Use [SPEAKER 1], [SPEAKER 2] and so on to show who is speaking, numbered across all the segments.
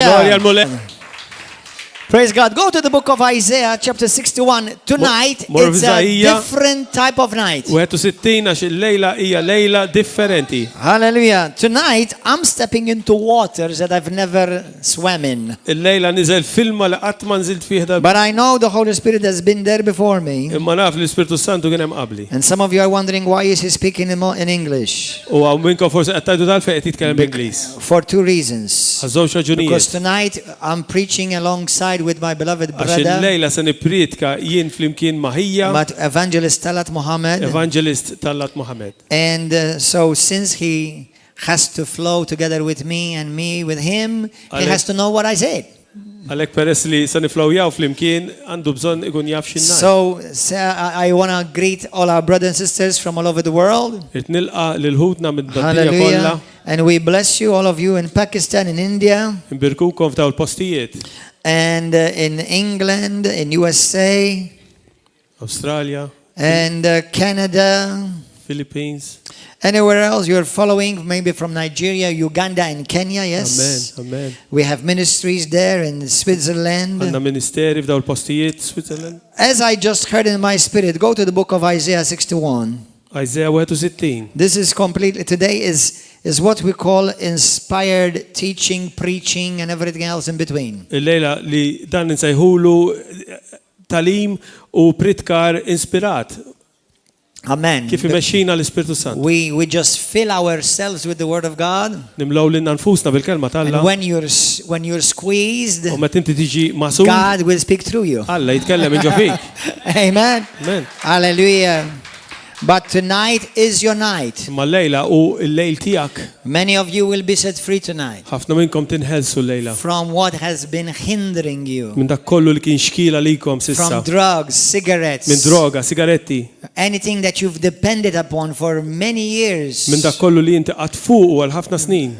[SPEAKER 1] Gloria al Mole.
[SPEAKER 2] Praise God. Go to the book of Isaiah, chapter 61. Tonight,
[SPEAKER 1] More
[SPEAKER 2] it's a
[SPEAKER 1] Isaiah.
[SPEAKER 2] different type of night.
[SPEAKER 1] 61 għax il-lejla hija lejla differenti.
[SPEAKER 2] Hallelujah. Tonight, I'm stepping into waters that I've never swam in.
[SPEAKER 1] Il-lejla niżel filma li qatt ma nżilt fih da.
[SPEAKER 2] But I know the Holy Spirit has been there before me.
[SPEAKER 1] Imma naf li l-Ispirtu Santu kien hemm qabli.
[SPEAKER 2] And some of you are wondering why is he speaking in English?
[SPEAKER 1] U hawn minnkom forsi qed tgħidu tal-fejn qed jitkellem Ingliż.
[SPEAKER 2] For two reasons.
[SPEAKER 1] Għaż-żewġ
[SPEAKER 2] Because
[SPEAKER 1] raġunijiet.
[SPEAKER 2] tonight, I'm preaching alongside with my beloved
[SPEAKER 1] Għax
[SPEAKER 2] brother,
[SPEAKER 1] il-lejla se nippriedka jien flimkien maħija
[SPEAKER 2] but Evangelist Tallat Mohamed.
[SPEAKER 1] Evangelist Tallat Mohamed.
[SPEAKER 2] And so since he has to flow together with me and me with him, he has to know what I said.
[SPEAKER 1] Għalhekk peress li se niflowjaw flimkien għandu bżonn ikun jaf x'innar.
[SPEAKER 2] So I want to greet all our brothers and sisters from all over the world.
[SPEAKER 1] Qed nilqa' lil ħutna mid-dinja
[SPEAKER 2] Hallelujah.
[SPEAKER 1] kollha.
[SPEAKER 2] And we bless you, all of you in Pakistan, in India,
[SPEAKER 1] Nbirkukom f'daw il-postijiet.
[SPEAKER 2] and in England, in USA,
[SPEAKER 1] Awstralja,
[SPEAKER 2] and Canada,
[SPEAKER 1] Philippines.
[SPEAKER 2] anywhere else you're following, maybe from Nigeria, Uganda, and Kenya, yes.
[SPEAKER 1] Amen, amen.
[SPEAKER 2] We have ministries there in Switzerland.
[SPEAKER 1] Għandna ministeri f'daw il-postijiet Switzerland.
[SPEAKER 2] As I just heard in my spirit, go to the book of Isaiah 61.
[SPEAKER 1] Isaiah 61.
[SPEAKER 2] This is completely, today is what we call inspired teaching, preaching, and everything else in between.
[SPEAKER 1] Il-lejla li dan nsejħulu talim u pritkar inspirat.
[SPEAKER 2] Amen.
[SPEAKER 1] Kif imexxina l-Ispirtu Sant.
[SPEAKER 2] We just fill ourselves with the word of God.
[SPEAKER 1] Nimlaw lil nfusna bil-kelma
[SPEAKER 2] And
[SPEAKER 1] tal-Alla.
[SPEAKER 2] when you're squeezed,
[SPEAKER 1] U meta inti tiġi masum,
[SPEAKER 2] God will speak through you.
[SPEAKER 1] Alla jitkellem inġo fik.
[SPEAKER 2] Amen.
[SPEAKER 1] Amen.
[SPEAKER 2] Hallelujah. But tonight is your night.
[SPEAKER 1] Imma l-lejla u l-lejl tiegħek
[SPEAKER 2] Many of you will be set free tonight
[SPEAKER 1] ħafna minnkom tinħelsu l-lejla.
[SPEAKER 2] from what has been hindering you.
[SPEAKER 1] Minn dak kollu li kien xkila likom sissa.
[SPEAKER 2] From drugs, cigarettes,
[SPEAKER 1] Minn droga, sigaretti.
[SPEAKER 2] anything that you've depended upon for many years,
[SPEAKER 1] Minn dak kollu li inti qatt fuq għal ħafna snin.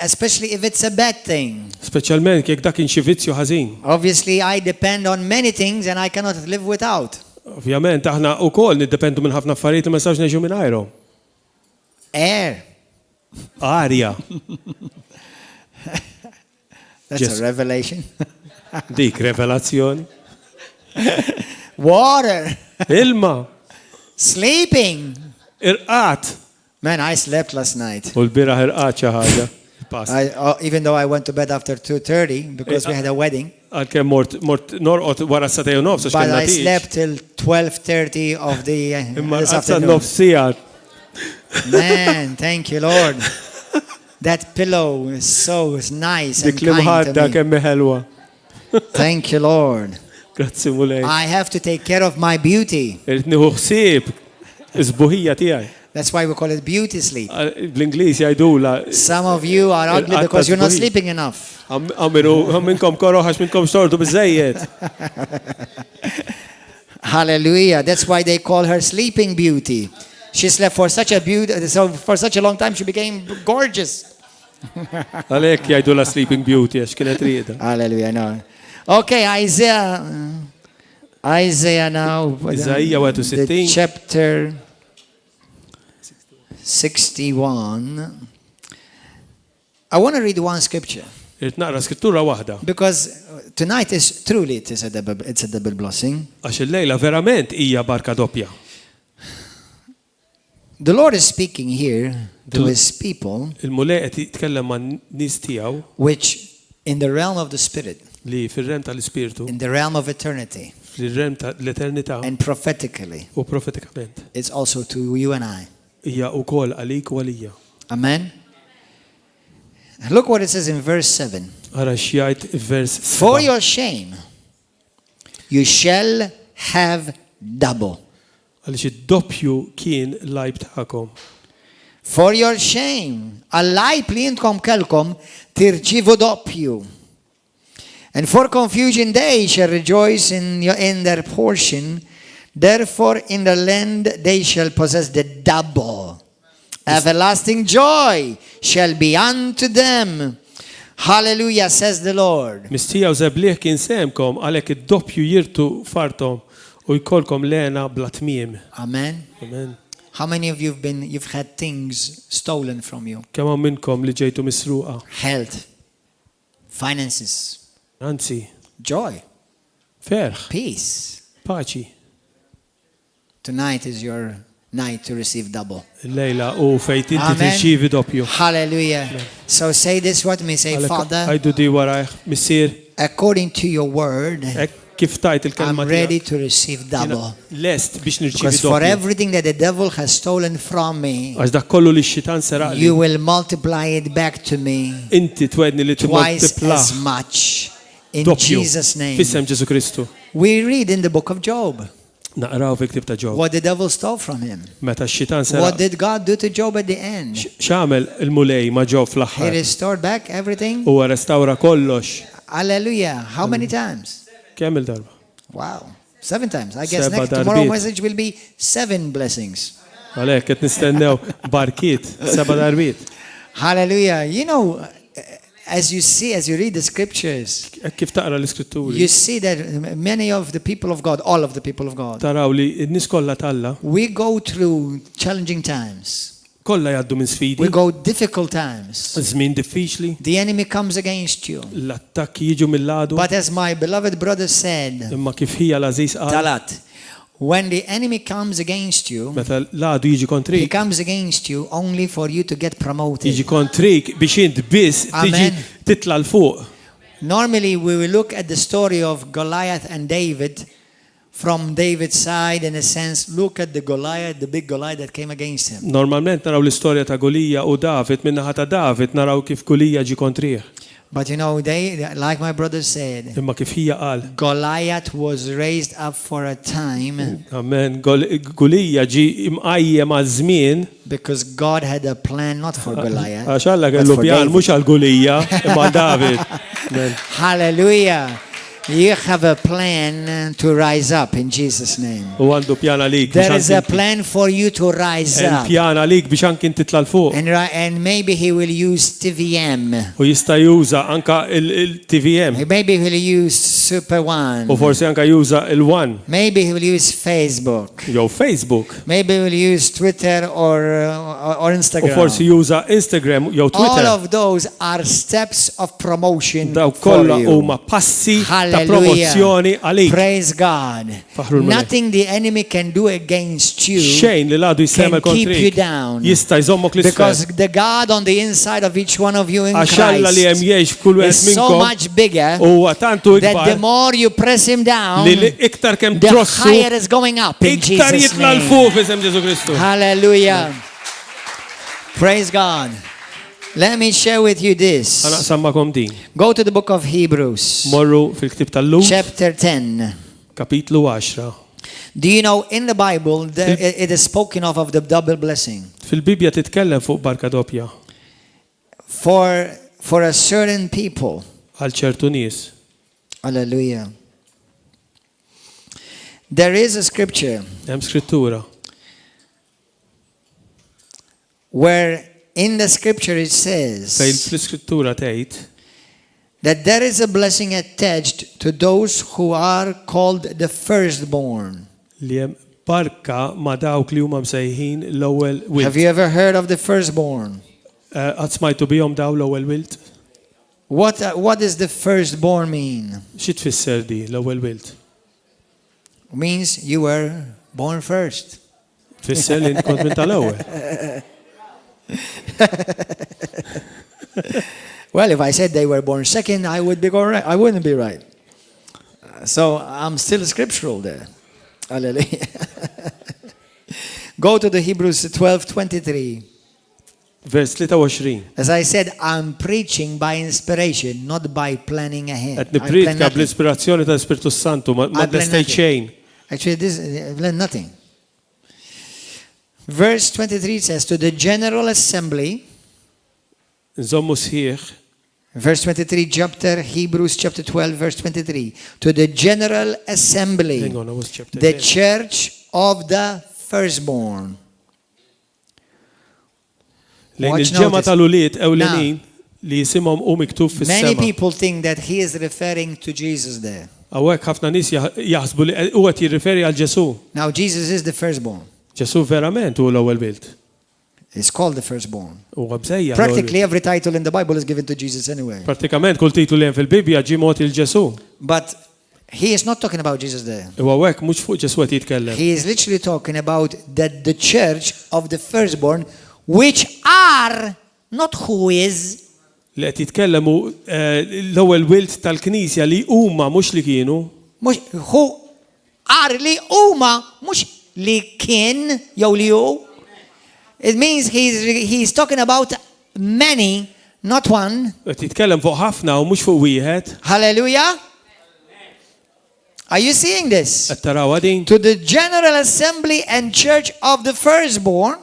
[SPEAKER 2] especially if it's a bad thing.
[SPEAKER 1] Speċjalment jekk dak kien xi vizzju ħażin.
[SPEAKER 2] Obviously, I depend on many things and I cannot live without.
[SPEAKER 1] Ovvjament aħna wkoll niddependu minn ħafna affarijiet li ma nistgħux neġu mingħajrhom.
[SPEAKER 2] Air.
[SPEAKER 1] Arja,
[SPEAKER 2] That's
[SPEAKER 1] Yes.
[SPEAKER 2] a revelation.
[SPEAKER 1] dik revelazzjoni.
[SPEAKER 2] Water.
[SPEAKER 1] Ilma,
[SPEAKER 2] Sleeping.
[SPEAKER 1] irqat.
[SPEAKER 2] Man, I slept last night.
[SPEAKER 1] U l-biraħ irqat xi ħaġa. Pass.
[SPEAKER 2] Even though I went to bed after 2:30 because we had a wedding,
[SPEAKER 1] Għalkemm mort norqod wara s-satej u nofs għax
[SPEAKER 2] but
[SPEAKER 1] kellna
[SPEAKER 2] I
[SPEAKER 1] tix.
[SPEAKER 2] slept till 12:30 of the
[SPEAKER 1] Imma
[SPEAKER 2] this
[SPEAKER 1] qazza
[SPEAKER 2] afternoon.
[SPEAKER 1] nofs sigħat.
[SPEAKER 2] Man, thank you, Lord. That pillow is so nice and
[SPEAKER 1] Dik li
[SPEAKER 2] kind
[SPEAKER 1] mħadda
[SPEAKER 2] to me.
[SPEAKER 1] kemm ħelwa.
[SPEAKER 2] Thank you, Lord.
[SPEAKER 1] Grazzi mulej.
[SPEAKER 2] I have to take care of my beauty.
[SPEAKER 1] Irid nieħu ħsieb iż-sbuħija tiegħi.
[SPEAKER 2] That's why we call it beauty sleep.
[SPEAKER 1] Bl-Ingliż jgħidula
[SPEAKER 2] Some of you are ugly because you're not sleeping enough.
[SPEAKER 1] għamiru minnkom koroħax minnkom xtortu biżejjed.
[SPEAKER 2] Hallelujah. That's why they call her sleeping beauty. She slept for such a long time she became gorgeous.
[SPEAKER 1] Għalhekk jgħidula Sleeping Beauty għax kienet rieda.
[SPEAKER 2] Hallelujah. No. Okay, Isaiah now.
[SPEAKER 1] Isaiah 61.
[SPEAKER 2] The chapter 61. I want to read one scripture
[SPEAKER 1] Irid naqra skrittura waħda.
[SPEAKER 2] because tonight is truly it's a double blessing.
[SPEAKER 1] Għax il-lejla verament hija barka doppja.
[SPEAKER 2] The Lord is speaking here to his people,
[SPEAKER 1] Il-mulej qed jitkellem man nies tiegħu
[SPEAKER 2] which in the realm of the spirit,
[SPEAKER 1] li fir-rem tal-Ispirtu,
[SPEAKER 2] in the realm of eternity,
[SPEAKER 1] fir-rem tal-eternità
[SPEAKER 2] and prophetically,
[SPEAKER 1] u profetikament
[SPEAKER 2] it's also to you and I.
[SPEAKER 1] hija wkoll għalik u għalija.
[SPEAKER 2] Amen. Look what it says in verse 7.
[SPEAKER 1] Ara xjajt vers
[SPEAKER 2] For your shame, you shall have double.
[SPEAKER 1] għaliex id-doppju kien lajb tagħkom.
[SPEAKER 2] For your shame, għall-lajb li jintkom kelkom tirċivu doppju. And for confusion they shall rejoice in their portion. Therefore in the land they shall possess the double. Everlasting joy shall be unto them. Hallelujah, says the Lord.
[SPEAKER 1] Mistija u zebliħ kien semkom għalhekk id-doppju jirtu fartom u jkollkom lena bla tmiem.
[SPEAKER 2] Amen.
[SPEAKER 1] Amen.
[SPEAKER 2] How many of you've had things stolen from you?
[SPEAKER 1] Kemm hawn minnkom li ġejtu misruqa?
[SPEAKER 2] Health, finances,
[SPEAKER 1] Anzi,
[SPEAKER 2] joy,
[SPEAKER 1] ferħ,
[SPEAKER 2] peace.
[SPEAKER 1] paċi.
[SPEAKER 2] Tonight is your night to receive double.
[SPEAKER 1] Lejla u fejt inti
[SPEAKER 2] Amen.
[SPEAKER 1] tirċivi doppju.
[SPEAKER 2] Hallelujah. So say this with me. Say, Father,
[SPEAKER 1] Għajdu di warajh, missier,
[SPEAKER 2] according to your word,
[SPEAKER 1] kif tajt
[SPEAKER 2] I'm
[SPEAKER 1] il-kelma
[SPEAKER 2] ready
[SPEAKER 1] tiegħek.
[SPEAKER 2] to receive double.
[SPEAKER 1] Lest biex nirċivi
[SPEAKER 2] Because for
[SPEAKER 1] doppju.
[SPEAKER 2] everything that the devil has stolen from me,
[SPEAKER 1] Għax dak kollu li x-xitan seraqli.
[SPEAKER 2] you will multiply it back to me
[SPEAKER 1] Inti twedni li
[SPEAKER 2] twice
[SPEAKER 1] timultipla
[SPEAKER 2] as much. In
[SPEAKER 1] doppju.
[SPEAKER 2] Jesus' name.
[SPEAKER 1] Fissem Ġesu Kristu.
[SPEAKER 2] We read in the book of Job
[SPEAKER 1] Naqraw fi ktib ta' Ġob.
[SPEAKER 2] what the devil stole from him.
[SPEAKER 1] Meta x-xitan
[SPEAKER 2] What
[SPEAKER 1] seraq.
[SPEAKER 2] did God do to Job at the end?
[SPEAKER 1] X'għamel il-mulej ma' Ġob
[SPEAKER 2] He
[SPEAKER 1] fl-aħħar.
[SPEAKER 2] restored back everything.
[SPEAKER 1] U restawra kollox.
[SPEAKER 2] Hallelujah. How many times?
[SPEAKER 1] Kemm il-darba?
[SPEAKER 2] Wow. 7 times. I guess
[SPEAKER 1] Seba
[SPEAKER 2] next tomorrow
[SPEAKER 1] darbit.
[SPEAKER 2] message will be 7 blessings.
[SPEAKER 1] Għalek, qed nistennew barkiet, seba' darbiet.
[SPEAKER 2] Hallelujah. You know, as you read the scriptures,
[SPEAKER 1] Hekk kif taqra l-iskritturi.
[SPEAKER 2] you see that many of the people of God, all of the people of God,
[SPEAKER 1] Taraw li n-nies kollha talla,
[SPEAKER 2] we go through challenging times.
[SPEAKER 1] kollha jgħaddu minn
[SPEAKER 2] We
[SPEAKER 1] sfidi,
[SPEAKER 2] go difficult times.
[SPEAKER 1] żmien diffiċli,
[SPEAKER 2] The enemy comes against you.
[SPEAKER 1] l-attakki jiġu mill-għadu,
[SPEAKER 2] But as my beloved brother said,
[SPEAKER 1] imma kif hija l-Aziz qal,
[SPEAKER 2] Tallat, when the enemy comes against you,
[SPEAKER 1] meta l-għadu jiġi
[SPEAKER 2] he
[SPEAKER 1] kontrik,
[SPEAKER 2] comes against you only for you to get
[SPEAKER 1] jiġi
[SPEAKER 2] promoted.
[SPEAKER 1] kontrik biex int biss tiġi
[SPEAKER 2] Amen.
[SPEAKER 1] titla l-fuq.
[SPEAKER 2] Normally, we will look at the story of Goliath and David from David's side, in a sense, look at the Goliath, the big Goliath that came against him.
[SPEAKER 1] Normalment naraw l-istorja ta' Golija u David, minnaħa ta' David naraw kif Golija ġi kontrih.
[SPEAKER 2] But you know, like my brother said,
[SPEAKER 1] Imma kif hija qal,
[SPEAKER 2] Goliath was raised up for a time
[SPEAKER 1] amen, Golija ġi imqajjem għal żmien
[SPEAKER 2] because God had a plan not for Goliath.
[SPEAKER 1] għax Alla
[SPEAKER 2] but
[SPEAKER 1] kellu
[SPEAKER 2] for
[SPEAKER 1] pjan
[SPEAKER 2] David.
[SPEAKER 1] mhux għal Golija imma għal David. Amen.
[SPEAKER 2] Hallelujah. You have a plan to rise up in Jesus' name.
[SPEAKER 1] U għandu pjan għalik
[SPEAKER 2] There
[SPEAKER 1] biex
[SPEAKER 2] is a
[SPEAKER 1] anki
[SPEAKER 2] plan for you to rise up.
[SPEAKER 1] pjan għalik biex anki titla l-fuq.
[SPEAKER 2] And maybe he will use TVM.
[SPEAKER 1] U jista' juża anka il-TVM
[SPEAKER 2] Maybe he'll use Super One.
[SPEAKER 1] u forsi anka juża il-One
[SPEAKER 2] Maybe he will use Facebook.
[SPEAKER 1] jew Facebook
[SPEAKER 2] Maybe he will use Twitter or
[SPEAKER 1] u
[SPEAKER 2] Instagram.
[SPEAKER 1] forsi juża Instagram jew
[SPEAKER 2] All
[SPEAKER 1] Twitter.
[SPEAKER 2] of those are steps of promotion
[SPEAKER 1] Daw
[SPEAKER 2] for
[SPEAKER 1] kollha
[SPEAKER 2] you.
[SPEAKER 1] huma passi ta'
[SPEAKER 2] Hallelujah.
[SPEAKER 1] promozzjoni għalik.
[SPEAKER 2] Praise God.
[SPEAKER 1] Faħru l-Mulek.
[SPEAKER 2] Nothing the enemy can do against you
[SPEAKER 1] Xejn li l-għadu jissema
[SPEAKER 2] can keep you
[SPEAKER 1] kontrik
[SPEAKER 2] down.
[SPEAKER 1] jista' jżommok
[SPEAKER 2] Because
[SPEAKER 1] l-isfel.
[SPEAKER 2] the God on the inside of each one of you in
[SPEAKER 1] Għax Alla li hemm
[SPEAKER 2] Christ
[SPEAKER 1] jgħix f'kull wieħed
[SPEAKER 2] is so
[SPEAKER 1] minnkom
[SPEAKER 2] much bigger
[SPEAKER 1] huwa tantu
[SPEAKER 2] that the
[SPEAKER 1] ikbar
[SPEAKER 2] more you press him down,
[SPEAKER 1] li iktar kemm
[SPEAKER 2] the
[SPEAKER 1] trossu
[SPEAKER 2] higher is going up in
[SPEAKER 1] iktar
[SPEAKER 2] Jesus'
[SPEAKER 1] jitla
[SPEAKER 2] name.
[SPEAKER 1] l-fuq f'isem Ġesu Kristu.
[SPEAKER 2] Hallelujah. Praise God. Let me share with you this.
[SPEAKER 1] Għanaqsam magħkom din.
[SPEAKER 2] Go to the book of Hebrews,
[SPEAKER 1] Morru fil-ktib tal-Lut,
[SPEAKER 2] chapter 10.
[SPEAKER 1] kapitlu 10.
[SPEAKER 2] Do you know in the Bible it is spoken of the double blessing?
[SPEAKER 1] Fil-Bibja titkellem fuq barka doppja
[SPEAKER 2] For a certain people.
[SPEAKER 1] għal ċertu nies.
[SPEAKER 2] Hallelujah. There is a scripture
[SPEAKER 1] Hemm skrittura
[SPEAKER 2] where in the scripture it
[SPEAKER 1] fejn
[SPEAKER 2] says
[SPEAKER 1] fl-iskrittura tgħid
[SPEAKER 2] that there is a blessing attached to those who are called the firstborn.
[SPEAKER 1] li hemm barka ma' dawk li huma msejħin l-ewwel
[SPEAKER 2] Have
[SPEAKER 1] wild.
[SPEAKER 2] you ever heard of the firstborn?
[SPEAKER 1] Qatt smajtu bihom daw l-ewwel wild?
[SPEAKER 2] What does the firstborn mean?
[SPEAKER 1] Xi tfisser di l-ewwel wild?
[SPEAKER 2] Means you were born first.
[SPEAKER 1] Tfisser li kont minn tal-ewwel.
[SPEAKER 2] Well, if I said they were born second, I would be correct. I wouldn't be right. So I'm still scriptural there. Hallelujah. Go to the Hebrews 12:23.
[SPEAKER 1] Vers 23.
[SPEAKER 2] As I said, I'm preaching by inspiration, not by planning ahead.
[SPEAKER 1] Qed
[SPEAKER 2] I plan
[SPEAKER 1] nipprika
[SPEAKER 2] nothing.
[SPEAKER 1] bl-ispirazzjoni tal-Spiritu Santu ma
[SPEAKER 2] I plan
[SPEAKER 1] tlestej
[SPEAKER 2] nothing.
[SPEAKER 1] xejn.
[SPEAKER 2] Actually, this I've learned nothing. Verse 23 says, to the general assembly,
[SPEAKER 1] Nżommu sħiħ
[SPEAKER 2] verse 23, chapter Hebrews chapter 12, verse 23, to the general assembly,
[SPEAKER 1] Hang on, I was chapter
[SPEAKER 2] the
[SPEAKER 1] 10.
[SPEAKER 2] church of the firstborn.
[SPEAKER 1] Lejn
[SPEAKER 2] Watch
[SPEAKER 1] il-ġemma
[SPEAKER 2] notice.
[SPEAKER 1] tal-uliet ewlenin li jisimhom u miktub
[SPEAKER 2] Many
[SPEAKER 1] fis-sema.
[SPEAKER 2] people think that he is referring to Jesus there.
[SPEAKER 1] Hawnhekk ħafna nies jaħsbu li huwa qed jirriferi għal Ġesu.
[SPEAKER 2] Now, Jesus is the firstborn.
[SPEAKER 1] Ġesu verament hu l-ewwel wild.
[SPEAKER 2] It's called the firstborn.
[SPEAKER 1] Huwa bżejja.
[SPEAKER 2] Practically every title in the Bible is given to Jesus anyway.
[SPEAKER 1] Pratikament kull titlu li hemm fil-Bibja ġie mogħti l-Ġesu.
[SPEAKER 2] But he is not talking about Jesus there.
[SPEAKER 1] Huwa hekk mhux fuq Ġesu qed jitkellem.
[SPEAKER 2] He is literally talking about that the church of the firstborn, which are not who is,
[SPEAKER 1] Li qed jitkellemu l-ewwel wild tal-Knisja li huma mhux li kienu.
[SPEAKER 2] who are li huma mhux li kien jew li hu. It means he's talking about many, not one.
[SPEAKER 1] Qed jitkellem fuq ħafna u mhux fuq wieħed.
[SPEAKER 2] Hallelujah. Are you seeing this?
[SPEAKER 1] Qed tarawha din?
[SPEAKER 2] To the General Assembly and Church of the Firstborn.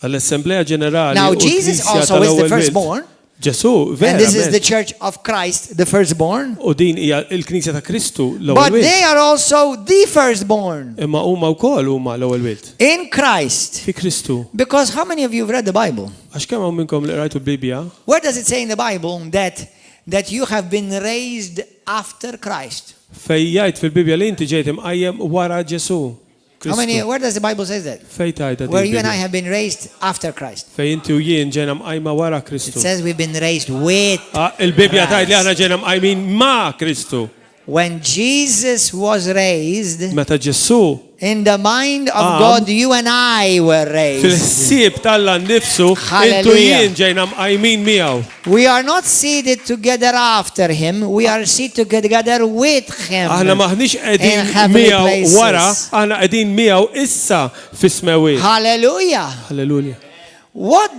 [SPEAKER 1] Għall-Assembleja Ġenerali.
[SPEAKER 2] Now Jesus also is the firstborn.
[SPEAKER 1] Ġesu, vera.
[SPEAKER 2] And this is the Church of Christ, the firstborn.
[SPEAKER 1] U din hija l-Knisja ta' Kristu l-ewwel
[SPEAKER 2] But
[SPEAKER 1] wild.
[SPEAKER 2] they are also the firstborn
[SPEAKER 1] Imma huma wkoll huma l-ewwel wild.
[SPEAKER 2] in Christ.
[SPEAKER 1] Fi Kristu.
[SPEAKER 2] Because how many of you have read the Bible?
[SPEAKER 1] Għax kemm hawn minnkom li qrajtu l-Bibja?
[SPEAKER 2] Where does it say in the Bible that you have been raised after Christ?
[SPEAKER 1] Fej jgħid fil-Bibja li inti ġejt imqajjem wara Ġesu.
[SPEAKER 2] Where does the Bible say that?
[SPEAKER 1] Fej tajda
[SPEAKER 2] Where you and I have been raised after Christ.
[SPEAKER 1] Fej inti u jien ġejna mqajma wara
[SPEAKER 2] It
[SPEAKER 1] Kristu.
[SPEAKER 2] says we've been raised with.
[SPEAKER 1] Il-Bibja tgħid li aħna ġejna mqajmin ma' Kristu.
[SPEAKER 2] When Jesus was raised,
[SPEAKER 1] Meta Ġesu
[SPEAKER 2] in the mind of God, you and I were raised.
[SPEAKER 1] fil-ħsieb tal-la nnifsu intu
[SPEAKER 2] Hallelujah.
[SPEAKER 1] jien ġejna mqajmin miegħu.
[SPEAKER 2] We are not seated together after him. We are seated together with him.
[SPEAKER 1] Aħna maħniex
[SPEAKER 2] in
[SPEAKER 1] qegħdin
[SPEAKER 2] heavenly
[SPEAKER 1] miegħu
[SPEAKER 2] places.
[SPEAKER 1] wara, aħna qegħdin miegħu issa fis-smewiet.
[SPEAKER 2] Hallelujah.
[SPEAKER 1] Halleluja.
[SPEAKER 2] What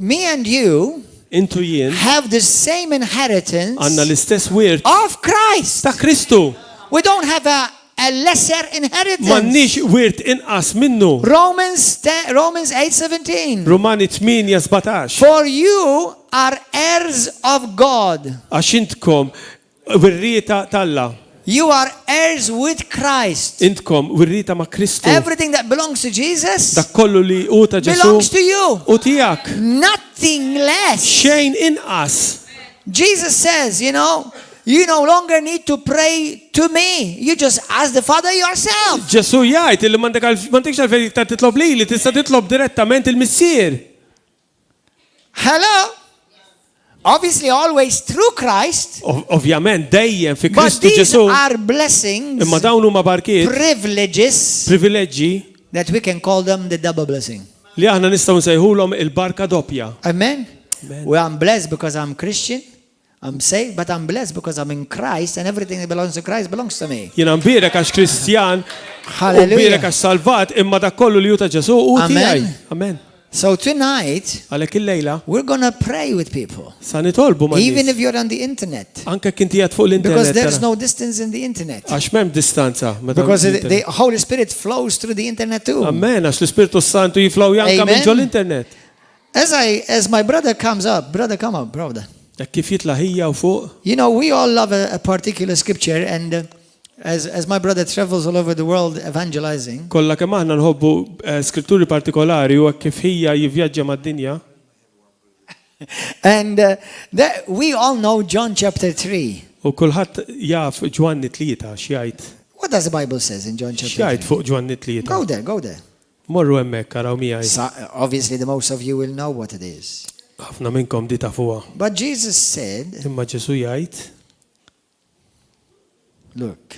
[SPEAKER 2] me and you
[SPEAKER 1] Intu jien
[SPEAKER 2] have the same inheritance
[SPEAKER 1] għandna l-istess wirt
[SPEAKER 2] of Christ.
[SPEAKER 1] ta' Kristu.
[SPEAKER 2] We don't have a lesser inheritance.
[SPEAKER 1] M'għandniex wirt inqas minnu.
[SPEAKER 2] Romans 8:17.
[SPEAKER 1] Romani 8:17.
[SPEAKER 2] For you are heirs of God.
[SPEAKER 1] Għax intkom wirrieta tal-la.
[SPEAKER 2] You are heirs with Christ.
[SPEAKER 1] Intkom wirrieta ma' Kristu.
[SPEAKER 2] Everything that belongs to Jesus
[SPEAKER 1] Dak kollu li hu ta' Ġesu
[SPEAKER 2] belongs to you.
[SPEAKER 1] u tiegħek.
[SPEAKER 2] Nothing less.
[SPEAKER 1] Xejn inqas.
[SPEAKER 2] Jesus says, you no longer need to pray to me. You just ask the Father yourself.
[SPEAKER 1] Ġesu jgħid li m'għandekx għalfejn ta' titlob lili, tista' titlob direttament il-Missier.
[SPEAKER 2] Hello? Obviously, always through Christ.
[SPEAKER 1] Ovvjament dejjem fi
[SPEAKER 2] But
[SPEAKER 1] Kristu
[SPEAKER 2] these
[SPEAKER 1] Ġesu.
[SPEAKER 2] are blessings,
[SPEAKER 1] Imma dawn huma barkiet,
[SPEAKER 2] privileges,
[SPEAKER 1] privileġġi
[SPEAKER 2] that we can call them the double blessing.
[SPEAKER 1] li aħna nistgħu nsejħulhom il-barka doppja.
[SPEAKER 2] Amen?
[SPEAKER 1] Amen.
[SPEAKER 2] Well, I'm blessed because I'm Christian. I'm saved, but I'm blessed because I'm in Christ and everything that belongs to Christ belongs to me.
[SPEAKER 1] Jiena mbierek għax Kristjan, u
[SPEAKER 2] Hallelujah.
[SPEAKER 1] mbierek għax salvat, imma dak kollu li hu ta' Ġesu u
[SPEAKER 2] Amen.
[SPEAKER 1] tiegħi. Amen.
[SPEAKER 2] So tonight,
[SPEAKER 1] Għalhekk il-lejla
[SPEAKER 2] we're going to pray with people.
[SPEAKER 1] sa nitolbu ma'
[SPEAKER 2] Even
[SPEAKER 1] nies.
[SPEAKER 2] if you're on the internet.
[SPEAKER 1] Anke kien tiegħed fuq
[SPEAKER 2] Because
[SPEAKER 1] l-internet.
[SPEAKER 2] there's
[SPEAKER 1] tara.
[SPEAKER 2] no distance in the internet.
[SPEAKER 1] Għax m'hemm distanza. meta
[SPEAKER 2] Because
[SPEAKER 1] l-internet.
[SPEAKER 2] the Holy Spirit flows through the internet too.
[SPEAKER 1] Amen, għax l-Ispirtu Santu jiflaw janka
[SPEAKER 2] Amen.
[SPEAKER 1] minn ġol internet.
[SPEAKER 2] As my brother comes up, brother, come up, brother.
[SPEAKER 1] Jekk kif jitla ħija u fuq.
[SPEAKER 2] We all love a particular scripture, and as my brother travels all over the world evangelizing,
[SPEAKER 1] Kollha kemm aħna nħobbu skritturi partikolari u hekk kif hija jivvjaġġa mad-dinja.
[SPEAKER 2] and we all know John chapter 3.
[SPEAKER 1] U kulħadd jaf Ġwanni tlieta x'jgħid.
[SPEAKER 2] What does the Bible says in John chapter
[SPEAKER 1] X'jgħid
[SPEAKER 2] 3?
[SPEAKER 1] fuq Ġwanni tlieta.
[SPEAKER 2] Go there.
[SPEAKER 1] Morru hemmhekk araw miegħi.
[SPEAKER 2] So, obviously, the most of you will know what it is.
[SPEAKER 1] Ħafna minnkom di tafuha.
[SPEAKER 2] But Jesus said,
[SPEAKER 1] Imma Ġesu jgħid
[SPEAKER 2] look,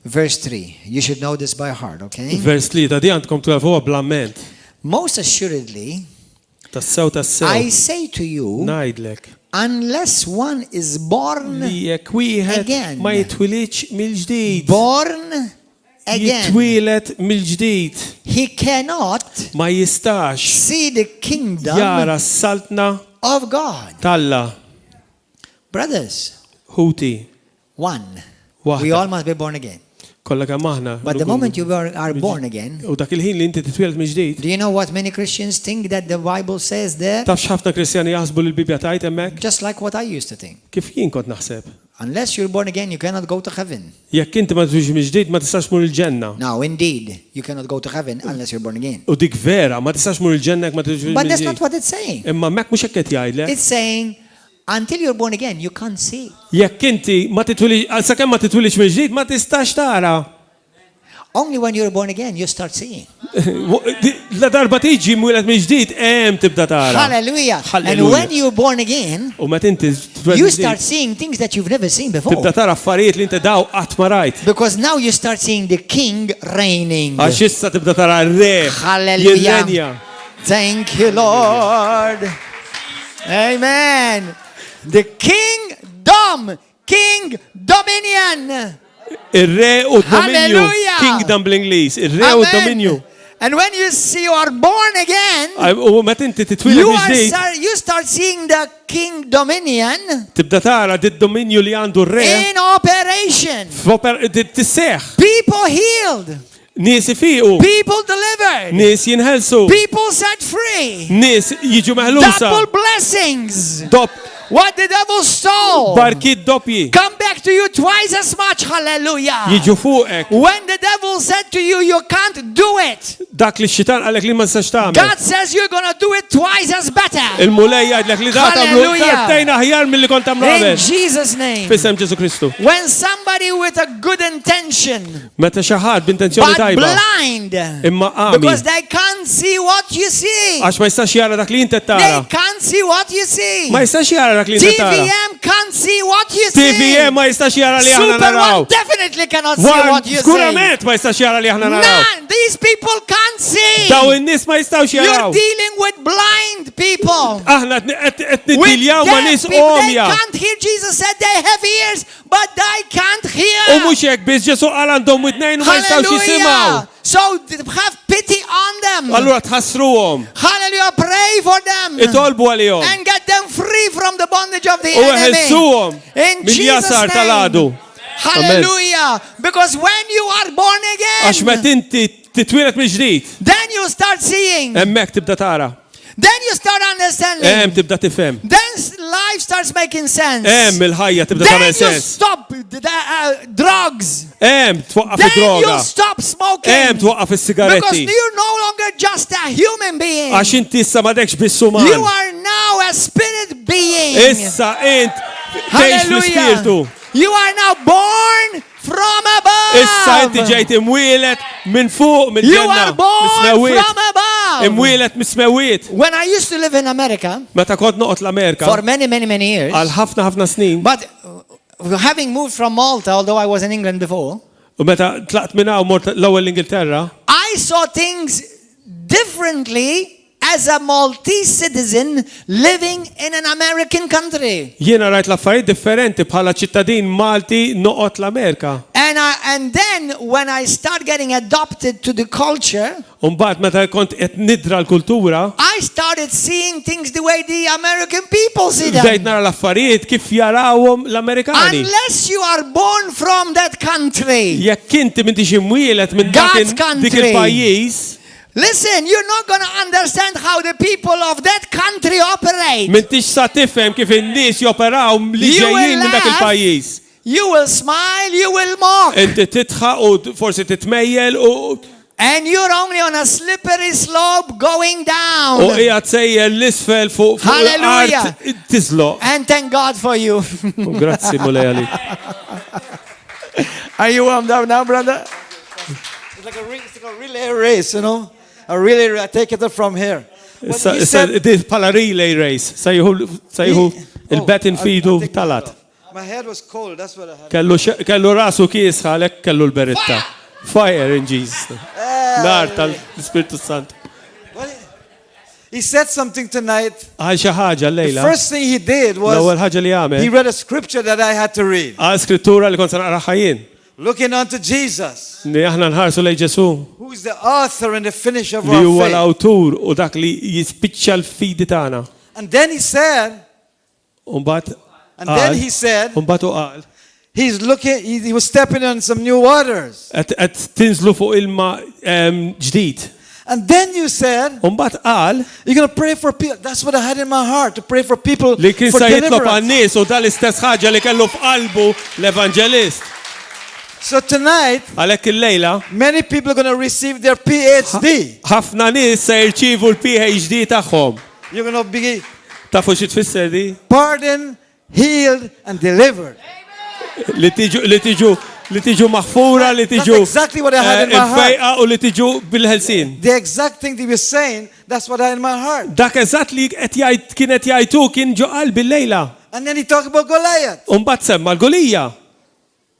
[SPEAKER 2] verse 3. You should know this by heart, okay?
[SPEAKER 1] vers tlieta di għandkom tafuha bl-amment.
[SPEAKER 2] Most assuredly,
[SPEAKER 1] Tassew
[SPEAKER 2] I say to you,
[SPEAKER 1] ngħidlek
[SPEAKER 2] unless one is born
[SPEAKER 1] li jekk wieħed
[SPEAKER 2] again.
[SPEAKER 1] ma jitwilidx mill-ġdid.
[SPEAKER 2] born again,
[SPEAKER 1] Jitwieled mill-ġdid.
[SPEAKER 2] he cannot
[SPEAKER 1] Ma jistax
[SPEAKER 2] see the kingdom
[SPEAKER 1] jara s-saltna
[SPEAKER 2] of God.
[SPEAKER 1] talla.
[SPEAKER 2] Brothers,
[SPEAKER 1] Huti.
[SPEAKER 2] one.
[SPEAKER 1] Waħda.
[SPEAKER 2] We all must be born again.
[SPEAKER 1] Kollha kemm aħna.
[SPEAKER 2] But the moment you are born again,
[SPEAKER 1] U dak il-ħin li inti titwieled mill-ġdid.
[SPEAKER 2] do you know what many Christians think that the Bible says there?
[SPEAKER 1] Tafx ħafna Kristjani jaħsbu li l-Bibja tajt hemmhekk?
[SPEAKER 2] Just like what I used to think.
[SPEAKER 1] Kif jien kont naħseb?
[SPEAKER 2] Unless you're born again, you cannot go to heaven.
[SPEAKER 1] Jekk inti ma twiġ mill-ġdid ma tistax mur il-ġenna.
[SPEAKER 2] Now, indeed, you cannot go to heaven unless you're born again.
[SPEAKER 1] U dik vera, ma tistax mur il-ġenna jekk ma twiġ
[SPEAKER 2] But that's not
[SPEAKER 1] mill-ġdid.
[SPEAKER 2] what it's saying.
[SPEAKER 1] Imma mek mhux hekk qed jgħidlek.
[SPEAKER 2] It's saying, until you're born again, you can't see.
[SPEAKER 1] Jekk inti ma titwilix sakemm ma titwilix mill-ġdid ma tistax tara.
[SPEAKER 2] Only when you're born again, you start seeing.
[SPEAKER 1] La darba tiġi mwilet minn ġdid tibda tara.
[SPEAKER 2] Hallelujah. And
[SPEAKER 1] Hallelujah.
[SPEAKER 2] when you're born again,
[SPEAKER 1] U meta inti
[SPEAKER 2] you start seeing things that you've never seen before.
[SPEAKER 1] tibda tara affarijiet li inti daw qatt ma rajt.
[SPEAKER 2] Because now you start seeing the king reigning.
[SPEAKER 1] Għax issa tibda tara r-re
[SPEAKER 2] Hallelujah.
[SPEAKER 1] jirrenja.
[SPEAKER 2] Thank you, Lord. Amen. The kingdom, king dominion.
[SPEAKER 1] Ir-re u d-dominju.
[SPEAKER 2] Hallelujah.
[SPEAKER 1] Kingdom bl-Ingliż. Ir-re u d-dominju.
[SPEAKER 2] And when you see you are born again,
[SPEAKER 1] U meta inti titwiled
[SPEAKER 2] you,
[SPEAKER 1] minn ġdid,
[SPEAKER 2] you start seeing the king dominion
[SPEAKER 1] tibda tara d-dominju li għandu r-re
[SPEAKER 2] in operation.
[SPEAKER 1] tisseħ.
[SPEAKER 2] People healed,
[SPEAKER 1] Nies ifiqu,
[SPEAKER 2] people delivered,
[SPEAKER 1] nies jinħelsu,
[SPEAKER 2] people set free,
[SPEAKER 1] nies jiġu meħlusa.
[SPEAKER 2] double blessings.
[SPEAKER 1] Dop,
[SPEAKER 2] What the devil stole,
[SPEAKER 1] barkit doppji.
[SPEAKER 2] come back to you twice as much. Hallelujah.
[SPEAKER 1] Jiġu fuqek.
[SPEAKER 2] When the devil said to you, you can't do it,
[SPEAKER 1] Dak li x-xitan għalek li ma nistax tagħmel.
[SPEAKER 2] God says you're going to do it twice as better.
[SPEAKER 1] Il-mulej għadlek li da tagħmlu
[SPEAKER 2] Hallelujah.
[SPEAKER 1] tartejn aħjar milli kont tagħmlu
[SPEAKER 2] In
[SPEAKER 1] qabel.
[SPEAKER 2] Jesus' name.
[SPEAKER 1] Fissem Ġesu Kristu.
[SPEAKER 2] When somebody with a good intention,
[SPEAKER 1] Meta xi ħadd b'intenzjoni
[SPEAKER 2] but
[SPEAKER 1] tajba
[SPEAKER 2] blind,
[SPEAKER 1] imma qami
[SPEAKER 2] because they can't see what you see.
[SPEAKER 1] għax ma jistax jara dak li inti
[SPEAKER 2] They
[SPEAKER 1] tara.
[SPEAKER 2] can't see what you see.
[SPEAKER 1] Ma jistax jara dak li inti tara.
[SPEAKER 2] TVM can't see what you see.
[SPEAKER 1] TVM ma jistax jara li aħna
[SPEAKER 2] Super
[SPEAKER 1] naraw.
[SPEAKER 2] One definitely cannot see
[SPEAKER 1] One
[SPEAKER 2] what you see.
[SPEAKER 1] skurament ma jistax jara li aħna naraw.
[SPEAKER 2] None. These people can't see.
[SPEAKER 1] Daw in-nies ma jistawx
[SPEAKER 2] You're
[SPEAKER 1] jaraw.
[SPEAKER 2] dealing with blind people.
[SPEAKER 1] Aħna qed
[SPEAKER 2] With
[SPEAKER 1] niddiljaw ma nies
[SPEAKER 2] deaf people, they
[SPEAKER 1] omja.
[SPEAKER 2] can't hear. Jesus said they have ears, but they can't
[SPEAKER 1] U
[SPEAKER 2] hear.
[SPEAKER 1] mhux hekk biss Ġesu qal għandhom widnejn u ma jistgħux jisimgħu.
[SPEAKER 2] Hallelujah. So have pity on them.
[SPEAKER 1] Allura tħassruhom,
[SPEAKER 2] Hallelujah. Pray for them.
[SPEAKER 1] itolbu għalihom.
[SPEAKER 2] And get them free from the bondage of the
[SPEAKER 1] U
[SPEAKER 2] enemy.
[SPEAKER 1] eħelsuhom
[SPEAKER 2] In Jesus'
[SPEAKER 1] mill-jasar tal-għadu.
[SPEAKER 2] name. Hallelujah. Because when you are born
[SPEAKER 1] Għax met
[SPEAKER 2] again,
[SPEAKER 1] inti titwilet mill-ġdid,
[SPEAKER 2] then you start seeing.
[SPEAKER 1] hemmhekk tibda tara.
[SPEAKER 2] Then you start understanding.
[SPEAKER 1] Tibda tifhem.
[SPEAKER 2] Then life starts making sense.
[SPEAKER 1] Il-ħajja tibda
[SPEAKER 2] Then
[SPEAKER 1] tagħmel
[SPEAKER 2] you
[SPEAKER 1] sens.
[SPEAKER 2] stop drugs.
[SPEAKER 1] Twaqqaf
[SPEAKER 2] Then
[SPEAKER 1] id-droga.
[SPEAKER 2] you stop smoking.
[SPEAKER 1] Twaqqaf
[SPEAKER 2] Because
[SPEAKER 1] is-sigaretti.
[SPEAKER 2] you're no longer just a human being.
[SPEAKER 1] Għax inti issa m'għadekx biss
[SPEAKER 2] You
[SPEAKER 1] uman.
[SPEAKER 2] are now a spirit being.
[SPEAKER 1] Issa int tgħix
[SPEAKER 2] Hallelujah.
[SPEAKER 1] fl-ispirtu.
[SPEAKER 2] You are now born from
[SPEAKER 1] Issa inti
[SPEAKER 2] above.
[SPEAKER 1] ġejt imwielet minn fuq
[SPEAKER 2] You
[SPEAKER 1] mill-ġenna.
[SPEAKER 2] are born
[SPEAKER 1] Mismewiet.
[SPEAKER 2] from above.
[SPEAKER 1] Imwielet mismewiet.
[SPEAKER 2] When I used to live in America
[SPEAKER 1] Meta kont noqgħod l-Amerika
[SPEAKER 2] for many years,
[SPEAKER 1] għal ħafna snin.
[SPEAKER 2] but having moved from Malta, although I was in England before,
[SPEAKER 1] U meta tlaqt minn hawn mort l-ewwel l-Ingilterra,
[SPEAKER 2] I saw things differently as a Maltese citizen living in an American country.
[SPEAKER 1] jiena rajt l-affarijiet differenti bħala ċittadin Malti noqgħod l-Amerika.
[SPEAKER 2] And then when I start getting adopted to the culture,
[SPEAKER 1] U mbagħad meta kont qed nidra l-kultura,
[SPEAKER 2] I started seeing things the way the American people see
[SPEAKER 1] bdejt
[SPEAKER 2] them.
[SPEAKER 1] nara l-affarijiet kif jarawhom l-Amerikani.
[SPEAKER 2] Unless you are born from that country.
[SPEAKER 1] Jekk inti m'intix imwielet minn
[SPEAKER 2] God's
[SPEAKER 1] dik
[SPEAKER 2] country.
[SPEAKER 1] il-pajjiż,
[SPEAKER 2] Listen, you're not going to understand how the people of that country operate.
[SPEAKER 1] m'intix sa tifhem kif in-nies joperaw li
[SPEAKER 2] You will
[SPEAKER 1] ġejjin minn dak
[SPEAKER 2] laugh.
[SPEAKER 1] il-pajjiż.
[SPEAKER 2] You will smile, you will mock.
[SPEAKER 1] Inti titħaq u forsi titmejjel u
[SPEAKER 2] And you're only on a slippery slope going down.
[SPEAKER 1] qiegħed sejjer l-isfel fuq
[SPEAKER 2] Hallelujah.
[SPEAKER 1] l-art tiżloq.
[SPEAKER 2] And thank God for you.
[SPEAKER 1] Grazzi mulej għalik.
[SPEAKER 2] Are you warmed up now, brother?
[SPEAKER 3] It's like a relay race, you know. A relay. I take it from here. But he said-
[SPEAKER 1] Di bħala relay race. Sajħu il-bet infidu
[SPEAKER 3] I'll take my
[SPEAKER 1] talat.
[SPEAKER 3] hat off. My head was cold. That's what I had.
[SPEAKER 1] Kellu rasu kies għalek kellu l-beretta. Fire in Jesus. Nar tal-Spiritu Sant.
[SPEAKER 3] Well, he said something tonight.
[SPEAKER 1] Għal xi ħaġa
[SPEAKER 3] The
[SPEAKER 1] lejla.
[SPEAKER 3] first thing he did
[SPEAKER 1] L-ewwel
[SPEAKER 3] was
[SPEAKER 1] ħaġa li
[SPEAKER 3] he
[SPEAKER 1] għamel.
[SPEAKER 3] read a scripture that I had to read.
[SPEAKER 1] Għal skrittura li kont sa naqra ħajjin.
[SPEAKER 3] Looking unto Jesus,
[SPEAKER 1] Li aħna nħarsu lej Ġesu.
[SPEAKER 3] who is the author and the finisher of
[SPEAKER 1] Li huwa
[SPEAKER 3] our faith.
[SPEAKER 1] l-awtur u dak li jispiċċa l-fidi tagħna.
[SPEAKER 3] And then he said,
[SPEAKER 1] Umbagħad
[SPEAKER 3] and then he said,
[SPEAKER 1] Umbagħad u qal.
[SPEAKER 3] he's looking, he was stepping on some new waters.
[SPEAKER 1] Qed tinżlu fuq ilma ġdid.
[SPEAKER 3] And then you said,
[SPEAKER 1] Umbagħad qal
[SPEAKER 3] you're going to pray for people. That's what I had in my heart, to pray for people
[SPEAKER 1] li kien
[SPEAKER 3] for
[SPEAKER 1] sa jitlob
[SPEAKER 3] deliverance.
[SPEAKER 1] għan-nies u dal-istess ħaġa li kellu f'qalbu l-Evangelist.
[SPEAKER 3] So tonight,
[SPEAKER 1] Għalhekk il-lejla
[SPEAKER 3] many people are going to receive their PhD.
[SPEAKER 1] ħafna nies se jirċievu l-PhD tagħhom.
[SPEAKER 3] You're going to be
[SPEAKER 1] Tafu xi tfisser di?
[SPEAKER 3] pardoned, healed, and delivered.
[SPEAKER 1] Li tiġu Li tiġu maħfura, li
[SPEAKER 3] That's
[SPEAKER 1] tiġu
[SPEAKER 3] exactly what I had in my heart.
[SPEAKER 1] infejqa u li tiġu bil-ħelsin.
[SPEAKER 3] The exact thing that he was saying, that's what I had in my heart.
[SPEAKER 1] Dak eżatt li kienet jgħidu kien ġo qalbi l-lejla.
[SPEAKER 3] And then he talked about Goliath,
[SPEAKER 1] Umbat semma l-Golija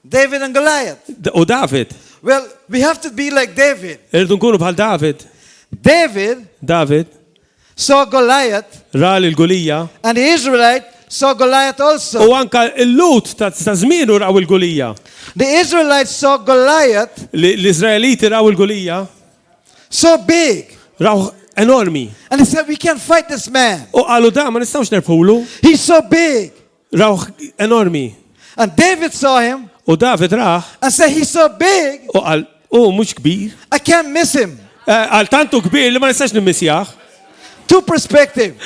[SPEAKER 3] David and Goliath.
[SPEAKER 1] u David.
[SPEAKER 3] Well, we have to be like David.
[SPEAKER 1] Irdu nkunu bħal David.
[SPEAKER 3] David saw Goliath,
[SPEAKER 1] Ra l-Golija
[SPEAKER 3] and the Israelite saw Goliath also.
[SPEAKER 1] u anka l-lut ta' żmienu raw il-Golija.
[SPEAKER 3] The Israelites saw Goliath
[SPEAKER 1] L-Izraeliti raw il-Golija
[SPEAKER 3] so big.
[SPEAKER 1] raw enormi.
[SPEAKER 3] And they said, we can't fight this man.
[SPEAKER 1] U qalu da ma nistgħux nerbħulu.
[SPEAKER 3] He's so big.
[SPEAKER 1] Raw enormi.
[SPEAKER 3] And David saw him
[SPEAKER 1] U David raħ
[SPEAKER 3] and said, he's so big,
[SPEAKER 1] u qal mhux kbir.
[SPEAKER 3] I can't miss him.
[SPEAKER 1] Għal tantu kbir li ma nistax nimmisjaħ.
[SPEAKER 3] Two perspectives.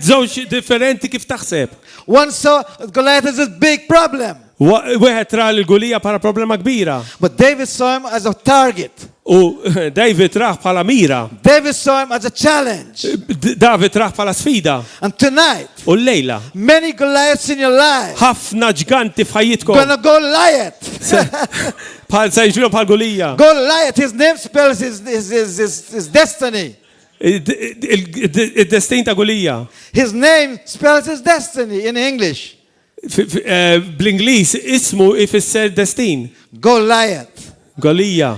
[SPEAKER 1] Żewġ differenti kif taħseb.
[SPEAKER 3] One saw Goliath as a big problem,
[SPEAKER 1] Wieħed ra l-Golija bħala problema kbira.
[SPEAKER 3] but David saw him as a target.
[SPEAKER 1] U David raħ bħala mira.
[SPEAKER 3] David saw him as a challenge.
[SPEAKER 1] David raħ bħala sfida.
[SPEAKER 3] And tonight,
[SPEAKER 1] U l-lejla
[SPEAKER 3] many Goliaths in your life
[SPEAKER 1] ħafna ġganti f'ħajjitkom.
[SPEAKER 3] gonna Goliath.
[SPEAKER 1] Bħal se jiġrilhom bħal Golija.
[SPEAKER 3] Goliath, his name spells his destiny.
[SPEAKER 1] Id-destin ta' Golija.
[SPEAKER 3] His name spells his destiny in English.
[SPEAKER 1] Bl-Ingliż ismu ifisser destin.
[SPEAKER 3] Goliath.
[SPEAKER 1] Golija.